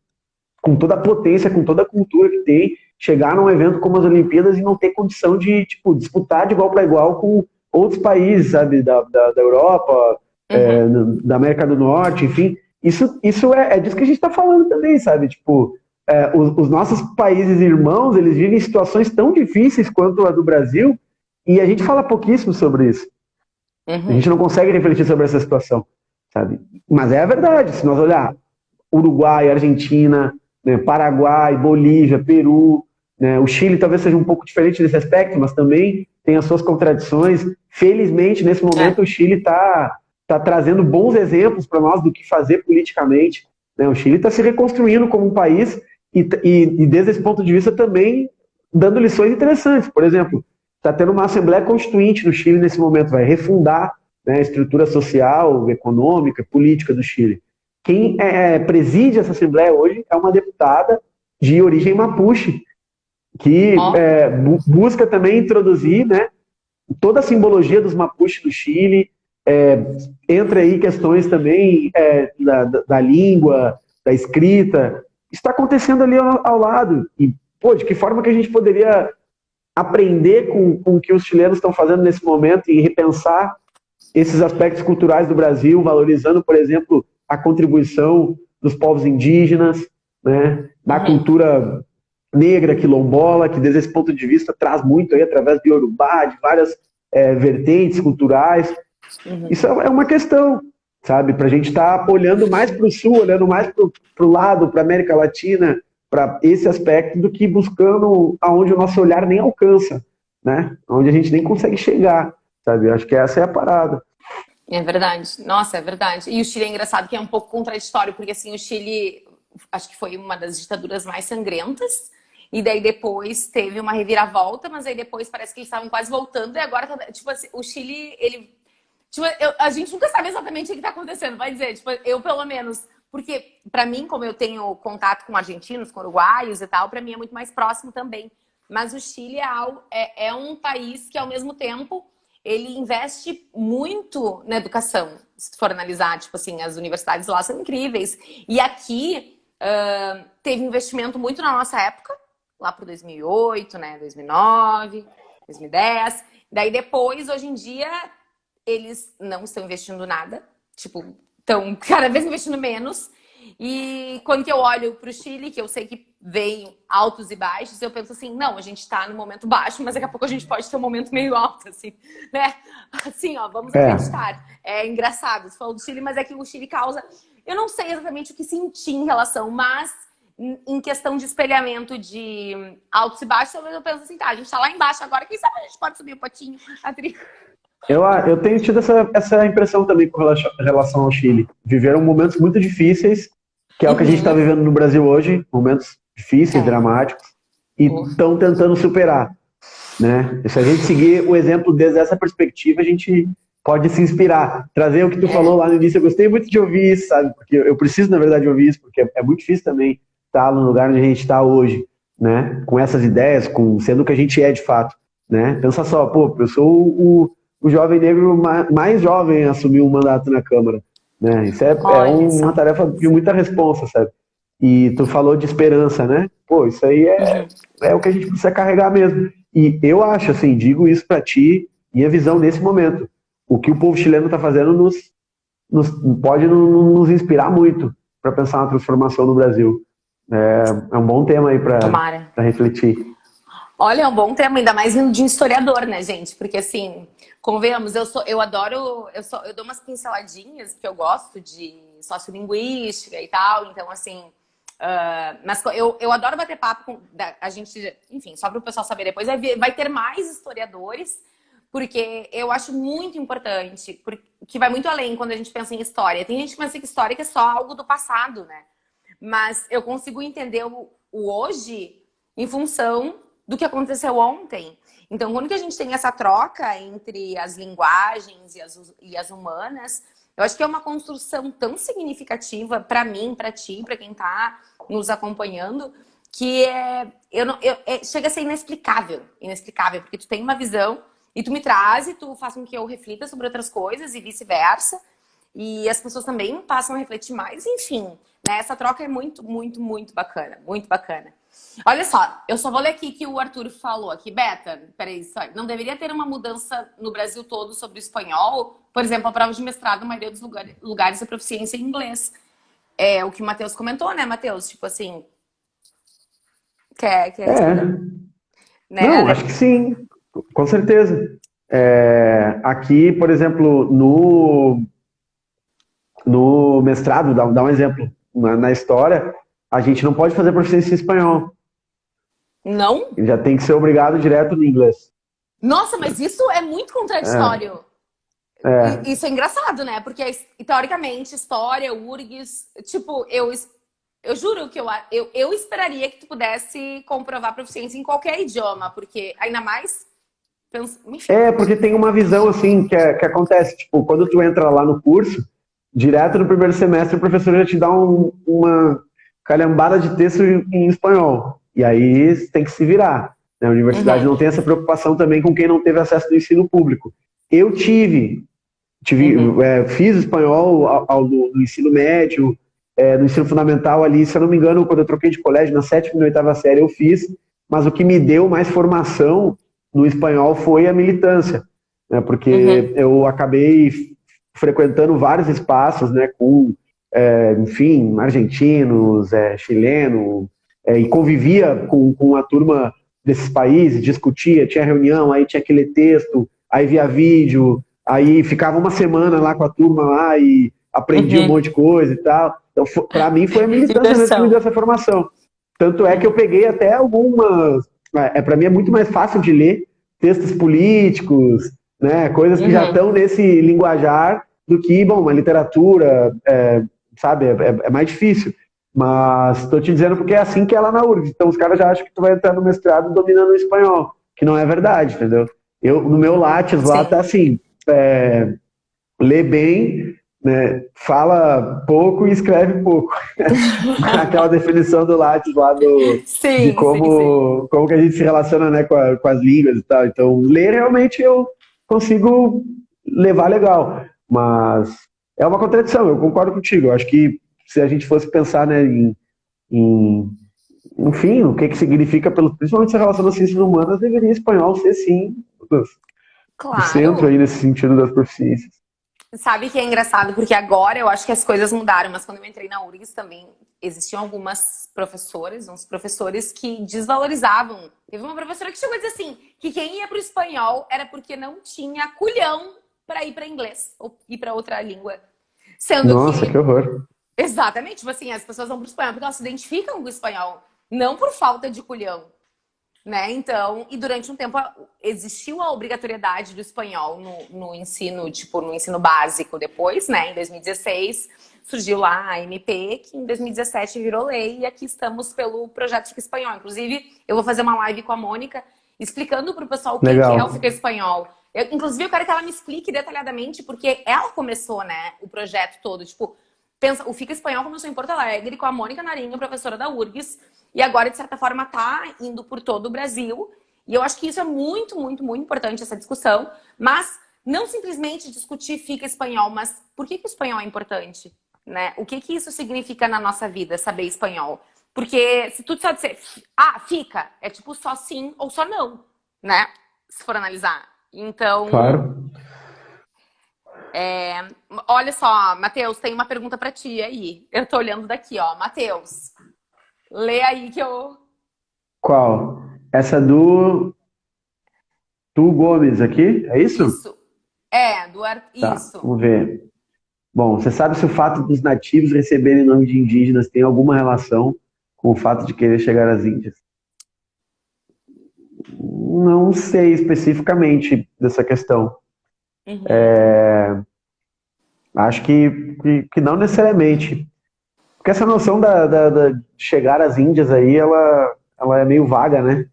com toda a potência, com toda a cultura que tem, chegar num evento como as Olimpíadas e não ter condição de, tipo, disputar de igual para igual com outros países, sabe? Da Europa, da América do Norte, enfim. Isso é disso que a gente está falando também, sabe? Tipo, os nossos países irmãos, eles vivem situações tão difíceis quanto a do Brasil e a gente fala pouquíssimo sobre isso. A gente não consegue refletir sobre essa situação, sabe? Mas é a verdade, se nós olhar Uruguai, Argentina, né, Paraguai, Bolívia, Peru, né, o Chile talvez seja um pouco diferente nesse aspecto, mas também tem as suas contradições. Felizmente, nesse momento, o Chile está trazendo bons exemplos para nós do que fazer politicamente. Né? O Chile está se reconstruindo como um país e desde esse ponto de vista também dando lições interessantes. Por exemplo, está tendo uma Assembleia Constituinte no Chile nesse momento, vai refundar, né, a estrutura social, econômica, política do Chile. Quem preside essa Assembleia hoje é uma deputada de origem mapuche, que busca também introduzir, né, toda a simbologia dos mapuches do Chile, entra aí questões também da língua, da escrita. Isso está acontecendo ali ao lado. E, pô, de que forma que a gente poderia aprender com o que os chilenos estão fazendo nesse momento e repensar esses aspectos culturais do Brasil, valorizando, por exemplo, a contribuição dos povos indígenas, né, da cultura negra, quilombola, que desde esse ponto de vista traz muito aí através de Iorubá, de várias vertentes culturais. Isso é uma questão, sabe, para a gente estar olhando mais para o sul, olhando mais para o lado, para a América Latina, para esse aspecto, do que buscando aonde o nosso olhar nem alcança, né, onde a gente nem consegue chegar, sabe, eu acho que essa é a parada. É verdade. Nossa, é verdade. E o Chile é engraçado que é um pouco contraditório, porque assim, o Chile acho que foi uma das ditaduras mais sangrentas, e daí depois teve uma reviravolta, mas aí depois parece que eles estavam quase voltando, e agora, tipo assim, o Chile, ele... Tipo, a gente nunca sabe exatamente o que está acontecendo, vai dizer, tipo, eu pelo menos... Porque, para mim, como eu tenho contato com argentinos, com uruguaios e tal, para mim é muito mais próximo também. Mas o Chile é um país que, ao mesmo tempo, ele investe muito na educação. Se for analisar, tipo assim, as universidades lá são incríveis. E aqui teve investimento muito na nossa época, lá para 2008, né, 2009, 2010. Daí depois, hoje em dia, eles não estão investindo nada. Tipo, estão cada vez investindo menos. E quando que eu olho para o Chile, que eu sei que vem altos e baixos, eu penso assim, não, a gente está no momento baixo, mas daqui a pouco a gente pode ter um momento meio alto, assim, né? Assim, ó, vamos acreditar. É engraçado, você falou do Chile, mas é que o Chile causa... Eu não sei exatamente o que sentir em relação, mas em questão de espelhamento de altos e baixos, talvez eu penso assim, tá, a gente tá lá embaixo agora, quem sabe a gente pode subir um pouquinho. Eu tenho tido essa impressão também com relação ao Chile. Viveram momentos muito difíceis, que é o que a gente está vivendo no Brasil hoje, momentos difíceis, dramáticos, e estão tentando superar, né? E se a gente seguir o exemplo desde essa perspectiva, a gente pode se inspirar. Trazer o que tu falou lá no início, eu gostei muito de ouvir isso, sabe? Porque eu preciso, na verdade, ouvir isso, porque é muito difícil também estar no lugar onde a gente está hoje, né? Com essas ideias, sendo o que a gente é de fato, né? Pensa só, pô, eu sou o jovem negro mais jovem a assumir um mandato na Câmara, né? Isso é uma tarefa de muita responsa, sabe? E tu falou de esperança, né? Pô, isso aí é o que a gente precisa carregar mesmo. E eu acho, assim, digo isso pra ti, minha visão nesse momento. O que o povo chileno tá fazendo pode nos inspirar muito para pensar na transformação no Brasil. É um bom tema aí para refletir. Olha, é um bom tema, ainda mais vindo de um historiador, né, gente? Porque, assim, convenhamos, eu dou umas pinceladinhas, porque eu gosto de sociolinguística e tal, então, assim, mas eu adoro bater papo a gente, enfim, só para o pessoal saber depois, vai ter mais historiadores, porque eu acho muito importante, que vai muito além quando a gente pensa em história. Tem gente que pensa que história é só algo do passado, né? Mas eu consigo entender o hoje em função do que aconteceu ontem. Então, quando que a gente tem essa troca entre as linguagens e as humanas, eu acho que é uma construção tão significativa para mim, para ti, para quem está nos acompanhando, que chega a ser inexplicável, inexplicável, porque tu tem uma visão e tu me traz e tu faz com que eu reflita sobre outras coisas e vice-versa. E as pessoas também passam a refletir mais, enfim, né? Essa troca é muito, muito, muito bacana, muito bacana. Olha só, eu só vou ler aqui que o Arthur falou aqui. Beta, peraí, só, não deveria ter uma mudança no Brasil todo sobre o espanhol? Por exemplo, a prova de mestrado, a maioria dos lugares é proficiência em inglês. É o que o Matheus comentou, né, Matheus? Tipo assim, quer É, não, né? acho que sim, com certeza. Aqui, por exemplo, no mestrado, dá um exemplo, na história, a gente não pode fazer proficiência em espanhol. Não? Já tem que ser obrigado direto no inglês. Nossa, mas isso é muito contraditório. É, Isso é engraçado, né? Porque, teoricamente, história, URGS, tipo, eu juro que eu esperaria que tu pudesse comprovar proficiência em qualquer idioma, porque ainda mais. Enfim. porque tem uma visão assim que acontece, tipo, quando tu entra lá no curso, direto no primeiro semestre o professor já te dá uma calhambada de texto em espanhol. E aí tem que se virar. Né? A universidade Uhum, não tem essa preocupação também com quem não teve acesso no ensino público. Eu uhum, fiz espanhol no ensino médio, no ensino fundamental ali, se eu não me engano, quando eu troquei de colégio, na sétima e na oitava série eu fiz, mas o que me deu mais formação no espanhol foi a militância, né, porque uhum, eu acabei frequentando vários espaços, né, com, enfim, argentinos, chileno, e convivia com a turma desses países, discutia, tinha reunião, aí tinha que ler texto, aí via vídeo, aí ficava uma semana lá com a turma lá e aprendi um uhum. monte de coisa e tal. Então, para mim foi a militância mesmo que me deu Diversão. essa formação. Tanto é que eu peguei até algumas. Para mim é muito mais fácil de ler textos políticos, né, coisas que já Uhum. estão nesse linguajar do que, bom, uma literatura, sabe, é mais difícil. Mas estou te dizendo porque é assim que é lá na URGS. Então os caras já acham que tu vai entrar no mestrado dominando o espanhol, que não é verdade, entendeu? No meu Lattes lá tá Sim. assim, lê bem, né, fala pouco e escreve pouco. Aquela definição do Lattes lá de Sim, sim, sim. como que a gente se relaciona, né, com as línguas e tal. Então, ler realmente eu consigo levar legal, mas é uma contradição, eu concordo contigo. Eu acho que se a gente fosse pensar, né, em enfim, o que que significa, principalmente essa relação das ciências humanas, deveria espanhol ser, sim, o centro Claro. aí nesse sentido das proficiências. Sabe que é engraçado, porque agora eu acho que as coisas mudaram, mas quando eu entrei na URGS também existiam algumas professoras, uns professores que desvalorizavam. Teve uma professora que chegou a dizer assim, que quem ia para o espanhol era porque não tinha culhão para ir para inglês ou ir para outra língua. Sendo Nossa, que que, horror. exatamente, tipo assim, as pessoas vão para o espanhol porque elas se identificam com o espanhol, não por falta de culhão. Né? Então, e durante um tempo existiu a obrigatoriedade do espanhol no ensino, tipo, no ensino básico depois, né? Em 2016 surgiu lá a MP, que em 2017 virou lei, e aqui estamos pelo projeto Fica Espanhol. Inclusive, eu vou fazer uma live com a Mônica explicando para o pessoal o que é o Legal. Fica Espanhol. Inclusive, eu quero que ela me explique detalhadamente, porque ela começou, né, o projeto todo. Tipo, pensa, o Fica Espanhol começou em Porto Alegre com a Mônica Narinho, professora da URGS, e agora, de certa forma, está indo por todo o Brasil. E eu acho que isso é muito, muito, muito importante, essa discussão. Mas não simplesmente discutir fica espanhol, mas por que o espanhol é importante? Né? O que isso significa na nossa vida, saber espanhol? Porque se tu só dizer, fica, é tipo só sim ou só não, né? Se for analisar. Então, Claro. olha só, Matheus, tem uma pergunta para ti aí. Eu tô olhando daqui, ó. Matheus, lê aí que eu. Qual? Essa do Tu Gomes aqui? É isso? Isso. Tá, Isso. vamos ver. Bom, você sabe se o fato dos nativos receberem nome de indígenas tem alguma relação com o fato de querer chegar às Índias? Não sei especificamente dessa questão. Uhum. Acho que não necessariamente. Porque essa noção de chegar às Índias aí, ela é meio vaga, né?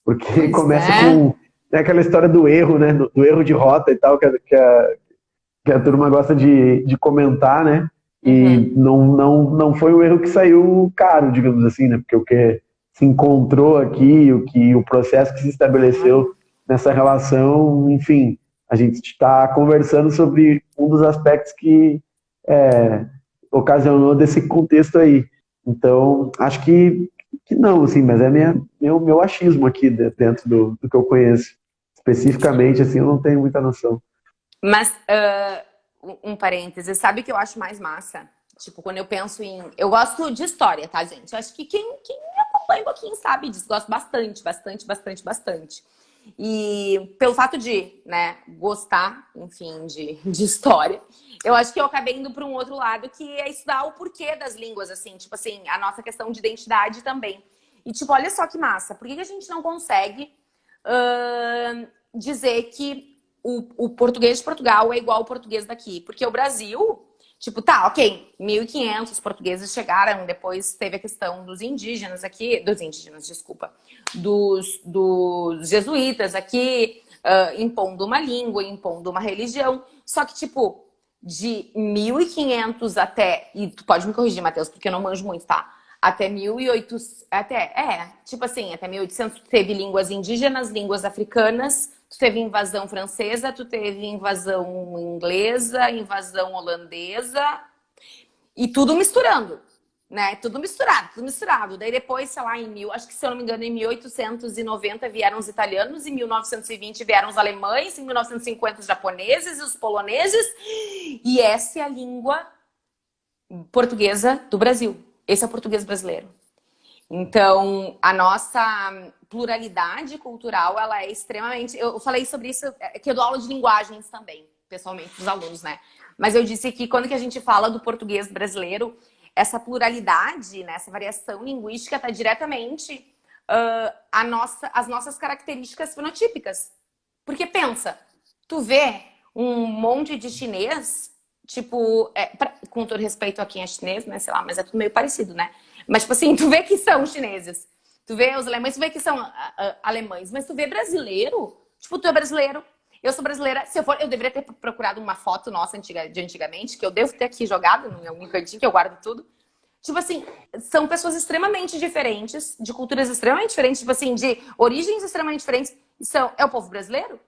porque Pois começa é. com aquela história do erro, né? Do erro de rota e tal, que a turma gosta de comentar, né? E Uhum. não foi o erro que saiu caro, digamos assim, né? Porque o que se encontrou aqui, o processo que se estabeleceu Claro. nessa relação, enfim, a gente está conversando sobre um dos aspectos que ocasionou desse contexto aí. Então, acho que não, assim, mas é meu achismo aqui dentro do que eu conheço. Especificamente, assim, eu não tenho muita noção. Mas, um parêntese, sabe o que eu acho mais massa? Tipo, quando eu penso em. Eu gosto de história, tá, gente? Eu acho que quem me acompanha um pouquinho sabe disso. Gosto bastante, bastante, bastante, bastante. E pelo fato de, né, gostar, enfim, de história, eu acho que eu acabei indo para um outro lado que é estudar o porquê das línguas, assim, tipo assim, a nossa questão de identidade também. E, tipo, olha só que massa, por que a gente não consegue dizer que o português de Portugal é igual ao português daqui? Porque o Brasil, tipo, tá, ok, 1500 portugueses chegaram, depois teve a questão dos indígenas aqui, dos indígenas, desculpa, dos jesuítas aqui, impondo uma língua, impondo uma religião. Só que, tipo, de 1500 até. E tu pode me corrigir, Matheus, porque eu não manjo muito, tá? Até 1800. Tipo assim, até 1800 tu teve línguas indígenas, línguas africanas, tu teve invasão francesa, tu teve invasão inglesa, invasão holandesa, e tudo misturando, né? Tudo misturado, tudo misturado. Daí depois, sei lá, acho que se eu não me engano, em 1890 vieram os italianos, em 1920 vieram os alemães, em 1950 os japoneses e os poloneses. E essa é a língua portuguesa do Brasil. Esse é o português brasileiro. Então, a nossa pluralidade cultural, ela é extremamente... Eu falei sobre isso, que eu dou aula de linguagens também, pessoalmente, para os alunos, né? Mas eu disse que quando que a gente fala do português brasileiro, essa pluralidade, né, essa variação linguística está diretamente as nossas características fenotípicas. Porque pensa, tu vê um monte de chinês, tipo, com todo respeito a quem é chinês, né, sei lá, mas é tudo meio parecido, né? Mas, tipo assim, tu vê que são chineses. Tu vê os alemães, tu vê que são alemães. Mas tu vê brasileiro, tipo, tu é brasileiro. Eu sou brasileira. Se eu for, eu deveria ter procurado uma foto nossa de antigamente, que eu devo ter aqui jogado em algum cantinho, que eu guardo tudo. Tipo assim, são pessoas extremamente diferentes, de culturas extremamente diferentes, tipo assim, de origens extremamente diferentes. É o povo brasileiro.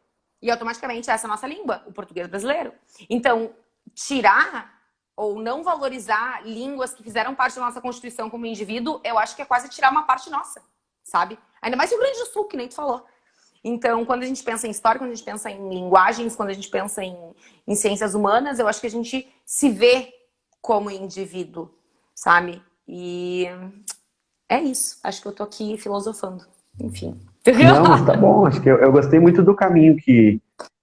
E automaticamente essa é a nossa língua, o português brasileiro. Então, tirar ou não valorizar línguas que fizeram parte da nossa Constituição como indivíduo, eu acho que é quase tirar uma parte nossa, sabe? Ainda mais Rio Grande do Sul, que nem tu falou. Então, quando a gente pensa em história, quando a gente pensa em linguagens, quando a gente pensa em ciências humanas, eu acho que a gente se vê como indivíduo, sabe? E é isso. Acho que eu tô aqui filosofando. Enfim. Não, mas tá bom. Acho que eu gostei muito do caminho que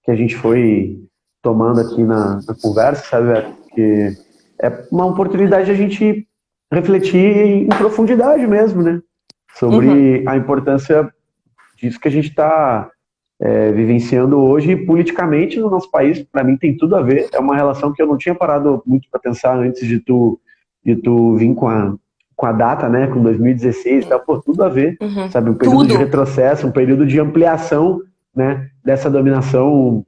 a gente foi tomando aqui na conversa, sabe, Beto? Que é uma oportunidade de a gente refletir em profundidade mesmo, né? Uhum. Sobre a importância disso que a gente está vivenciando hoje politicamente no nosso país. Para mim tem tudo a ver. É uma relação que eu não tinha parado muito para pensar antes de tu vir com a data, né? Com 2016, tá? Pô, tudo a ver, Uhum. sabe? Um período de Tudo. retrocesso, um período de ampliação, né? Dessa dominação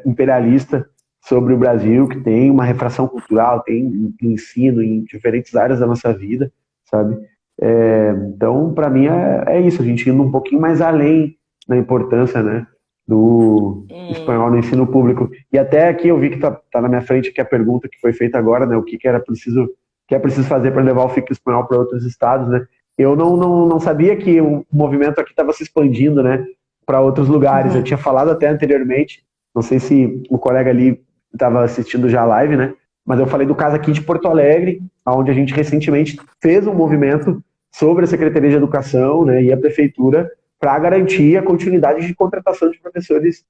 imperialista sobre o Brasil, que tem uma refração cultural, tem ensino em diferentes áreas da nossa vida, sabe? Então, para mim, é isso, a gente indo um pouquinho mais além na importância, né, do espanhol no ensino público. E até aqui eu vi que tá na minha frente aqui a pergunta que foi feita agora, né, o que é preciso fazer para levar o FIC Espanhol para outros estados, né? Eu não sabia que o movimento aqui estava se expandindo, né, para outros lugares. Eu Uhum. tinha falado até anteriormente, não sei se o colega ali estava assistindo já a live, né? Mas eu falei do caso aqui de Porto Alegre, onde a gente recentemente fez um movimento sobre a Secretaria de Educação, né, e a Prefeitura para garantir a continuidade de contratação de professores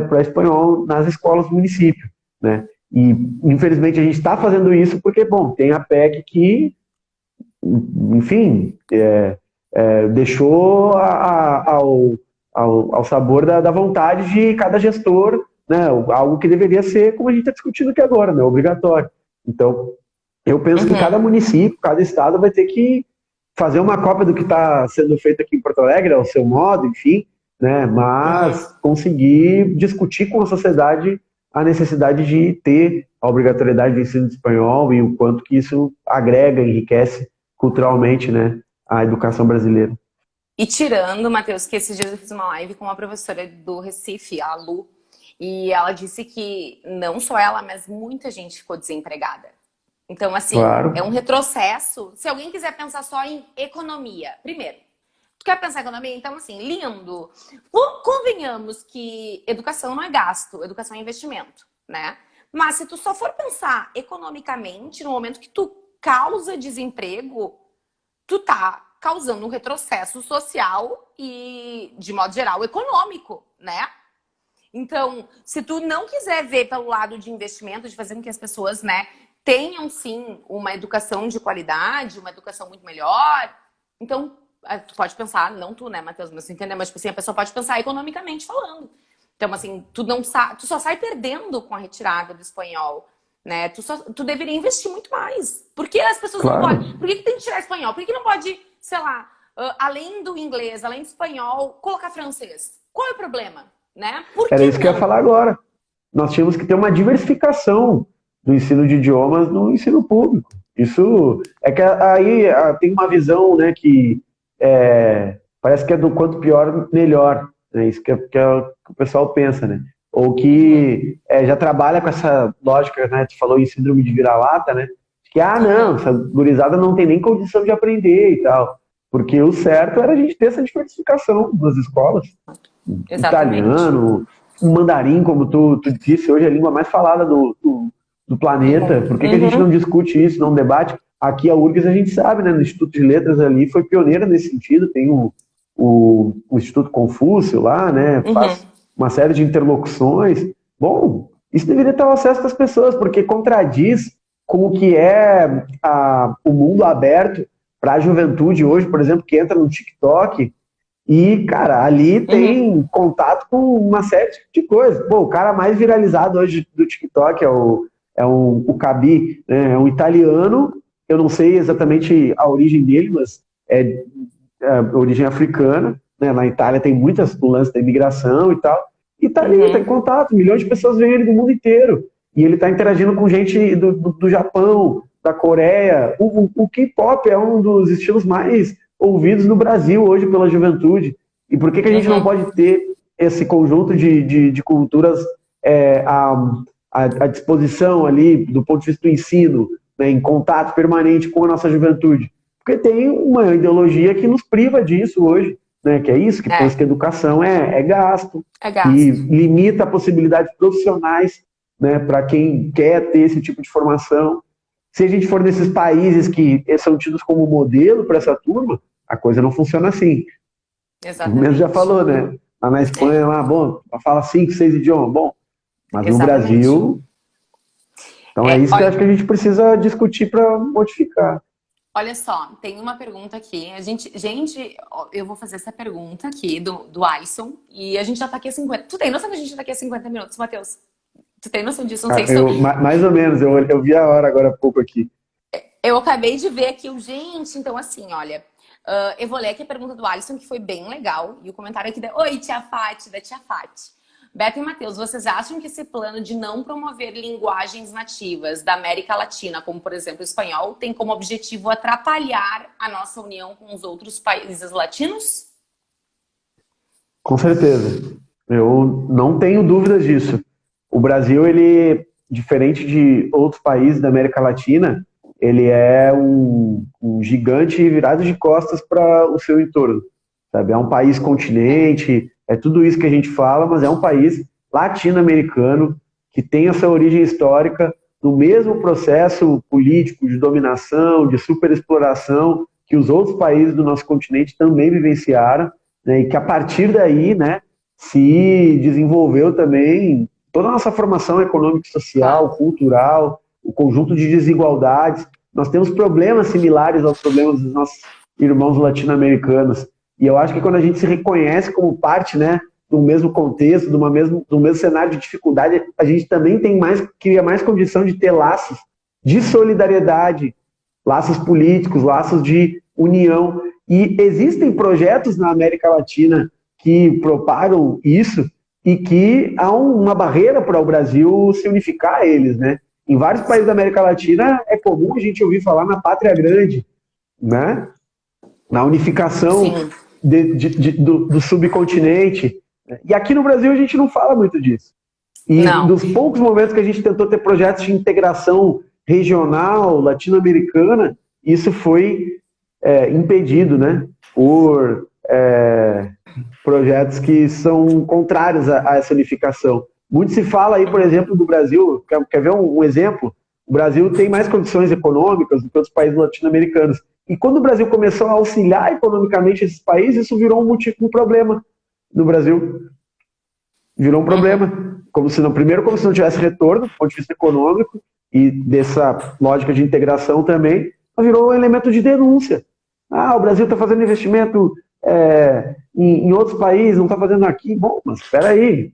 para espanhol nas escolas do município, né? E, infelizmente, a gente está fazendo isso porque, bom, tem a PEC que, enfim, deixou ao sabor da vontade de cada gestor, né? Algo que deveria ser, como a gente está discutindo aqui agora, né? Obrigatório. Então, eu penso que cada Uhum. município, cada estado vai ter que fazer uma cópia do que está sendo feito aqui em Porto Alegre, ao seu modo, enfim, né? Mas conseguir discutir com a sociedade a necessidade de ter a obrigatoriedade do ensino de espanhol e o quanto que isso agrega, enriquece culturalmente, né, a educação brasileira. E tirando, Matheus, que esses dias eu fiz uma live com uma professora do Recife, a Lu, e ela disse que não só ela, mas muita gente ficou desempregada. Então, assim, Claro. é um retrocesso. Se alguém quiser pensar só em economia, primeiro, tu quer pensar em economia? Então, assim, lindo. Convenhamos que educação não é gasto, educação é investimento, né? Mas se tu só for pensar economicamente, no momento que tu causa desemprego, tu tá causando um retrocesso social e, de modo geral, econômico, né? Então, se tu não quiser ver pelo lado de investimento, de fazer com que as pessoas, né, tenham, sim, uma educação de qualidade, uma educação muito melhor, então, tu pode pensar, não tu, né, Matheus, mas você entendeu? Mas, tipo assim, a pessoa pode pensar economicamente falando. Então, assim, tu só sai perdendo com a retirada do espanhol, né? Tu deveria investir muito mais. Por que as pessoas não podem? Por que tem que tirar espanhol? Por que não pode, sei lá, além do inglês, além do espanhol, colocar francês? Qual é o problema? Né? Era isso que eu ia falar agora. Nós tínhamos que ter uma diversificação do ensino de idiomas no ensino público. Isso é que aí tem uma visão, né, que parece que é do quanto pior, melhor. É isso que o pessoal pensa, né? Ou que já trabalha com essa lógica, né? Tu falou em síndrome de vira-lata, né? Que, não, essa gurizada não tem nem condição de aprender e tal. Porque o certo era a gente ter essa diversificação nas escolas. Exatamente. Italiano, mandarim, como tu disse, hoje é a língua mais falada do planeta. Por que a gente não discute isso, não debate? Aqui a URGS a gente sabe, né? No Instituto de Letras ali foi pioneira nesse sentido. Tem o Instituto Confúcio lá, né? Faz uma série de interlocuções. Bom, isso deveria estar ao acesso das pessoas, porque contradiz com o que é o mundo aberto para a juventude hoje, por exemplo, que entra no TikTok e, cara, ali tem contato com uma série de coisas. Pô, o cara mais viralizado hoje do TikTok é o Kabi, né? É um italiano, eu não sei exatamente a origem dele, mas é origem africana, né? Na Itália tem muitas lances da imigração e tal, e tá ali, tá em contato, milhões de pessoas veem ele do mundo inteiro, e ele tá interagindo com gente do Japão, da Coreia. O K-pop é um dos estilos mais ouvidos no Brasil hoje pela juventude, e por que a gente não pode ter esse conjunto de culturas à disposição ali, do ponto de vista do ensino, né, em contato permanente com a nossa juventude? Porque tem uma ideologia que nos priva disso hoje, né? Que é isso, que pensa que educação é gasto, e limita possibilidades profissionais, né, para quem quer ter esse tipo de formação. Se a gente for nesses países que são tidos como modelo para essa turma, a coisa não funciona assim. Exatamente. O mesmo já falou, né? Lá na Espanha, bom, fala 5, 6 idiomas, bom, mas no Brasil... Então é isso que eu acho que a gente precisa discutir para modificar. Olha só, tem uma pergunta aqui. Gente, eu vou fazer essa pergunta aqui do Alisson e a gente já tá aqui há 50. Tu tem noção que a gente já tá aqui há 50 minutos, Matheus? Tu tem noção disso? Não sei se mais ou menos, eu vi a hora agora há pouco aqui. Eu acabei de ver aqui gente, então assim, olha, eu vou ler aqui a pergunta do Alisson, que foi bem legal, e o comentário aqui Oi, tia Fati, da tia Fati. Beto e Matheus, vocês acham que esse plano de não promover linguagens nativas da América Latina, como por exemplo o espanhol, tem como objetivo atrapalhar a nossa união com os outros países latinos? Com certeza. Eu não tenho dúvidas disso. O Brasil, ele, diferente de outros países da América Latina, ele é um gigante virado de costas para o seu entorno. Sabe? É um país continente, é tudo isso que a gente fala, mas é um país latino-americano que tem essa origem histórica no mesmo processo político de dominação, de superexploração que os outros países do nosso continente também vivenciaram, né, e que a partir daí, né, se desenvolveu também toda a nossa formação econômica, social, cultural, o conjunto de desigualdades. Nós temos problemas similares aos problemas dos nossos irmãos latino-americanos. E eu acho que quando a gente se reconhece como parte, né, do mesmo contexto, do mesmo cenário de dificuldade, a gente também cria mais condição de ter laços de solidariedade, laços políticos, laços de união. E existem projetos na América Latina que propagam isso e que há uma barreira para o Brasil se unificar a eles, né? Em vários países da América Latina é comum a gente ouvir falar na pátria grande, né? Na unificação do subcontinente. E aqui no Brasil a gente não fala muito disso. E dos poucos momentos que a gente tentou ter projetos de integração regional, latino-americana, isso foi impedido, né? Por projetos que são contrários a essa unificação. Muito se fala aí, por exemplo, do Brasil, quer ver um exemplo? O Brasil tem mais condições econômicas do que outros países latino-americanos. E quando o Brasil começou a auxiliar economicamente esses países, isso virou um problema no Brasil. Virou um problema. Primeiro, como se não tivesse retorno do ponto de vista econômico e dessa lógica de integração também, mas virou um elemento de denúncia. O Brasil está fazendo investimento em outros países, não está fazendo aqui. Bom, mas espera aí.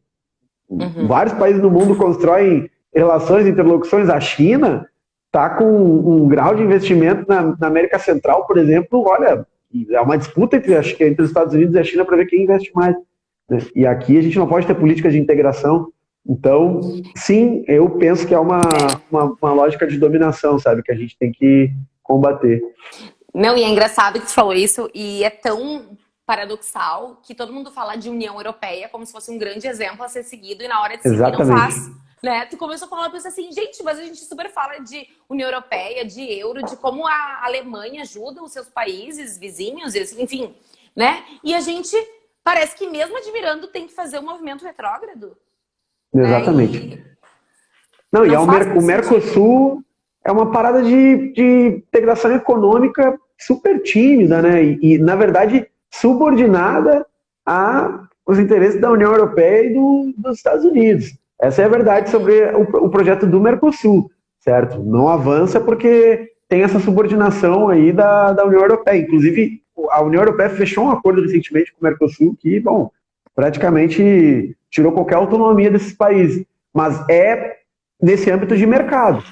Vários países do mundo constroem relações, interlocuções. A China está com um grau de investimento na América Central, por exemplo. Olha, é uma disputa entre os Estados Unidos e a China para ver quem investe mais. Né? E aqui a gente não pode ter políticas de integração. Então, sim, eu penso que é uma lógica de dominação, sabe, que a gente tem que combater. Não, e é engraçado que tu falou isso, e é tão paradoxal que todo mundo fala de União Europeia como se fosse um grande exemplo a ser seguido, e na hora de seguir não faz. Né? Tu começou a falar, eu pensei assim, gente, mas a gente super fala de União Europeia, de euro, de como a Alemanha ajuda os seus países vizinhos, enfim, né? E a gente parece que mesmo admirando tem que fazer um movimento retrógrado. Exatamente. Não, e o Mercosul é uma parada de integração econômica super tímida, né? E na verdade, subordinada aos interesses da União Europeia e dos Estados Unidos. Essa é a verdade sobre o projeto do Mercosul, certo? Não avança porque tem essa subordinação aí da União Europeia. Inclusive, a União Europeia fechou um acordo recentemente com o Mercosul que, bom, praticamente tirou qualquer autonomia desses países. Mas é nesse âmbito de mercado.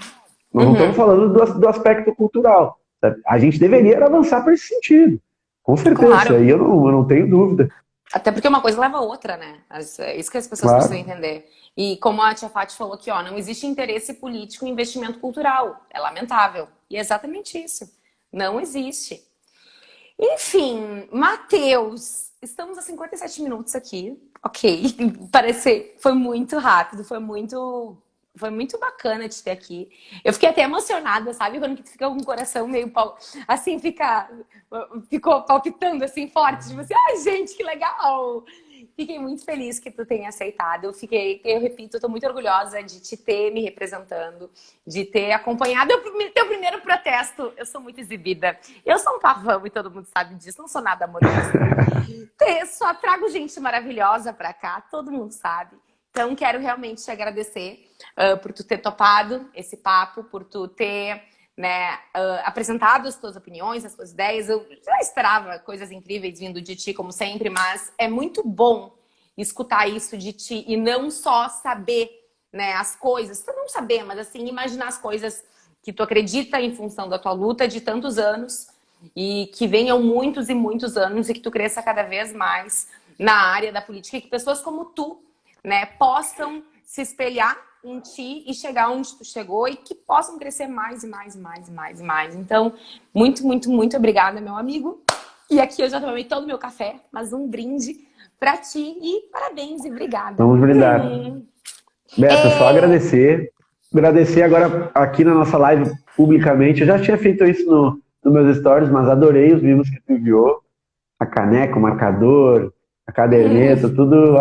Nós não estamos falando do aspecto cultural. Sabe? A gente deveria avançar para esse sentido. Com certeza, claro. Isso aí eu não tenho dúvida. Até porque uma coisa leva a outra, né? É isso que as pessoas precisam entender. E como a Tia Fati falou aqui, não existe interesse político em investimento cultural. É lamentável. E é exatamente isso. Não existe. Enfim, Matheus, estamos a 57 minutos aqui. Ok. Foi muito rápido, foi muito bacana te ter aqui. Eu fiquei até emocionada, sabe? Quando tu fica com o coração meio assim, ficou palpitando assim forte, tipo assim, ai gente, que legal! Fiquei muito feliz que tu tenha aceitado. Eu repito, eu tô muito orgulhosa de te ter me representando, de ter acompanhado teu primeiro protesto. Eu sou muito exibida. Eu sou um pavão e todo mundo sabe disso, não sou nada amorosa. Só trago gente maravilhosa pra cá, todo mundo sabe. Então, quero realmente te agradecer por tu ter topado esse papo, por tu ter apresentado as tuas opiniões, as tuas ideias. Eu já esperava coisas incríveis vindo de ti, como sempre, mas é muito bom escutar isso de ti e não só saber, né, as coisas, não saber, mas assim, imaginar as coisas que tu acredita em função da tua luta de tantos anos e que venham muitos e muitos anos e que tu cresça cada vez mais na área da política e que pessoas como tu, né, possam se espelhar em ti e chegar onde tu chegou e que possam crescer mais e mais e mais e mais e mais. Então, muito, muito, muito obrigada, meu amigo. E aqui eu já tomei todo o meu café, mas um brinde pra ti e parabéns e obrigada. Vamos brindar. Beto, só agradecer. Agradecer agora aqui na nossa live publicamente. Eu já tinha feito isso nos meus stories, mas adorei os mimos que tu enviou. A caneca, o marcador, a caderneta, tudo,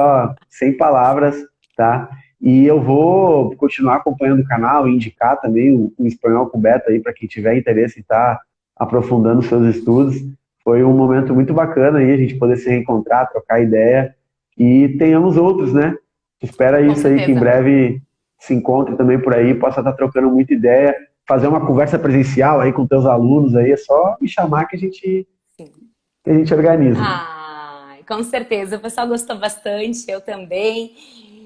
sem palavras, tá? E eu vou continuar acompanhando o canal e indicar também o Espanhol com Beto aí para quem tiver interesse em estar aprofundando seus estudos. Foi um momento muito bacana aí a gente poder se reencontrar, trocar ideia e tenhamos outros, né? Espera isso aí que em breve se encontre também por aí, possa estar trocando muita ideia, fazer uma conversa presencial aí com teus alunos aí, é só me chamar que a gente organiza. Com certeza, o pessoal gostou bastante, eu também.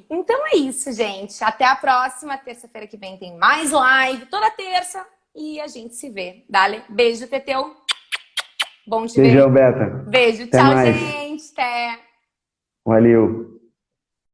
Então é isso, gente. Até a próxima. Terça-feira que vem tem mais live. Toda terça. E a gente se vê. Dale. Beijo, Teteu. Bom te ver. Beijão, Beta. Beijo, Até tchau, mais. gente. Até. Valeu.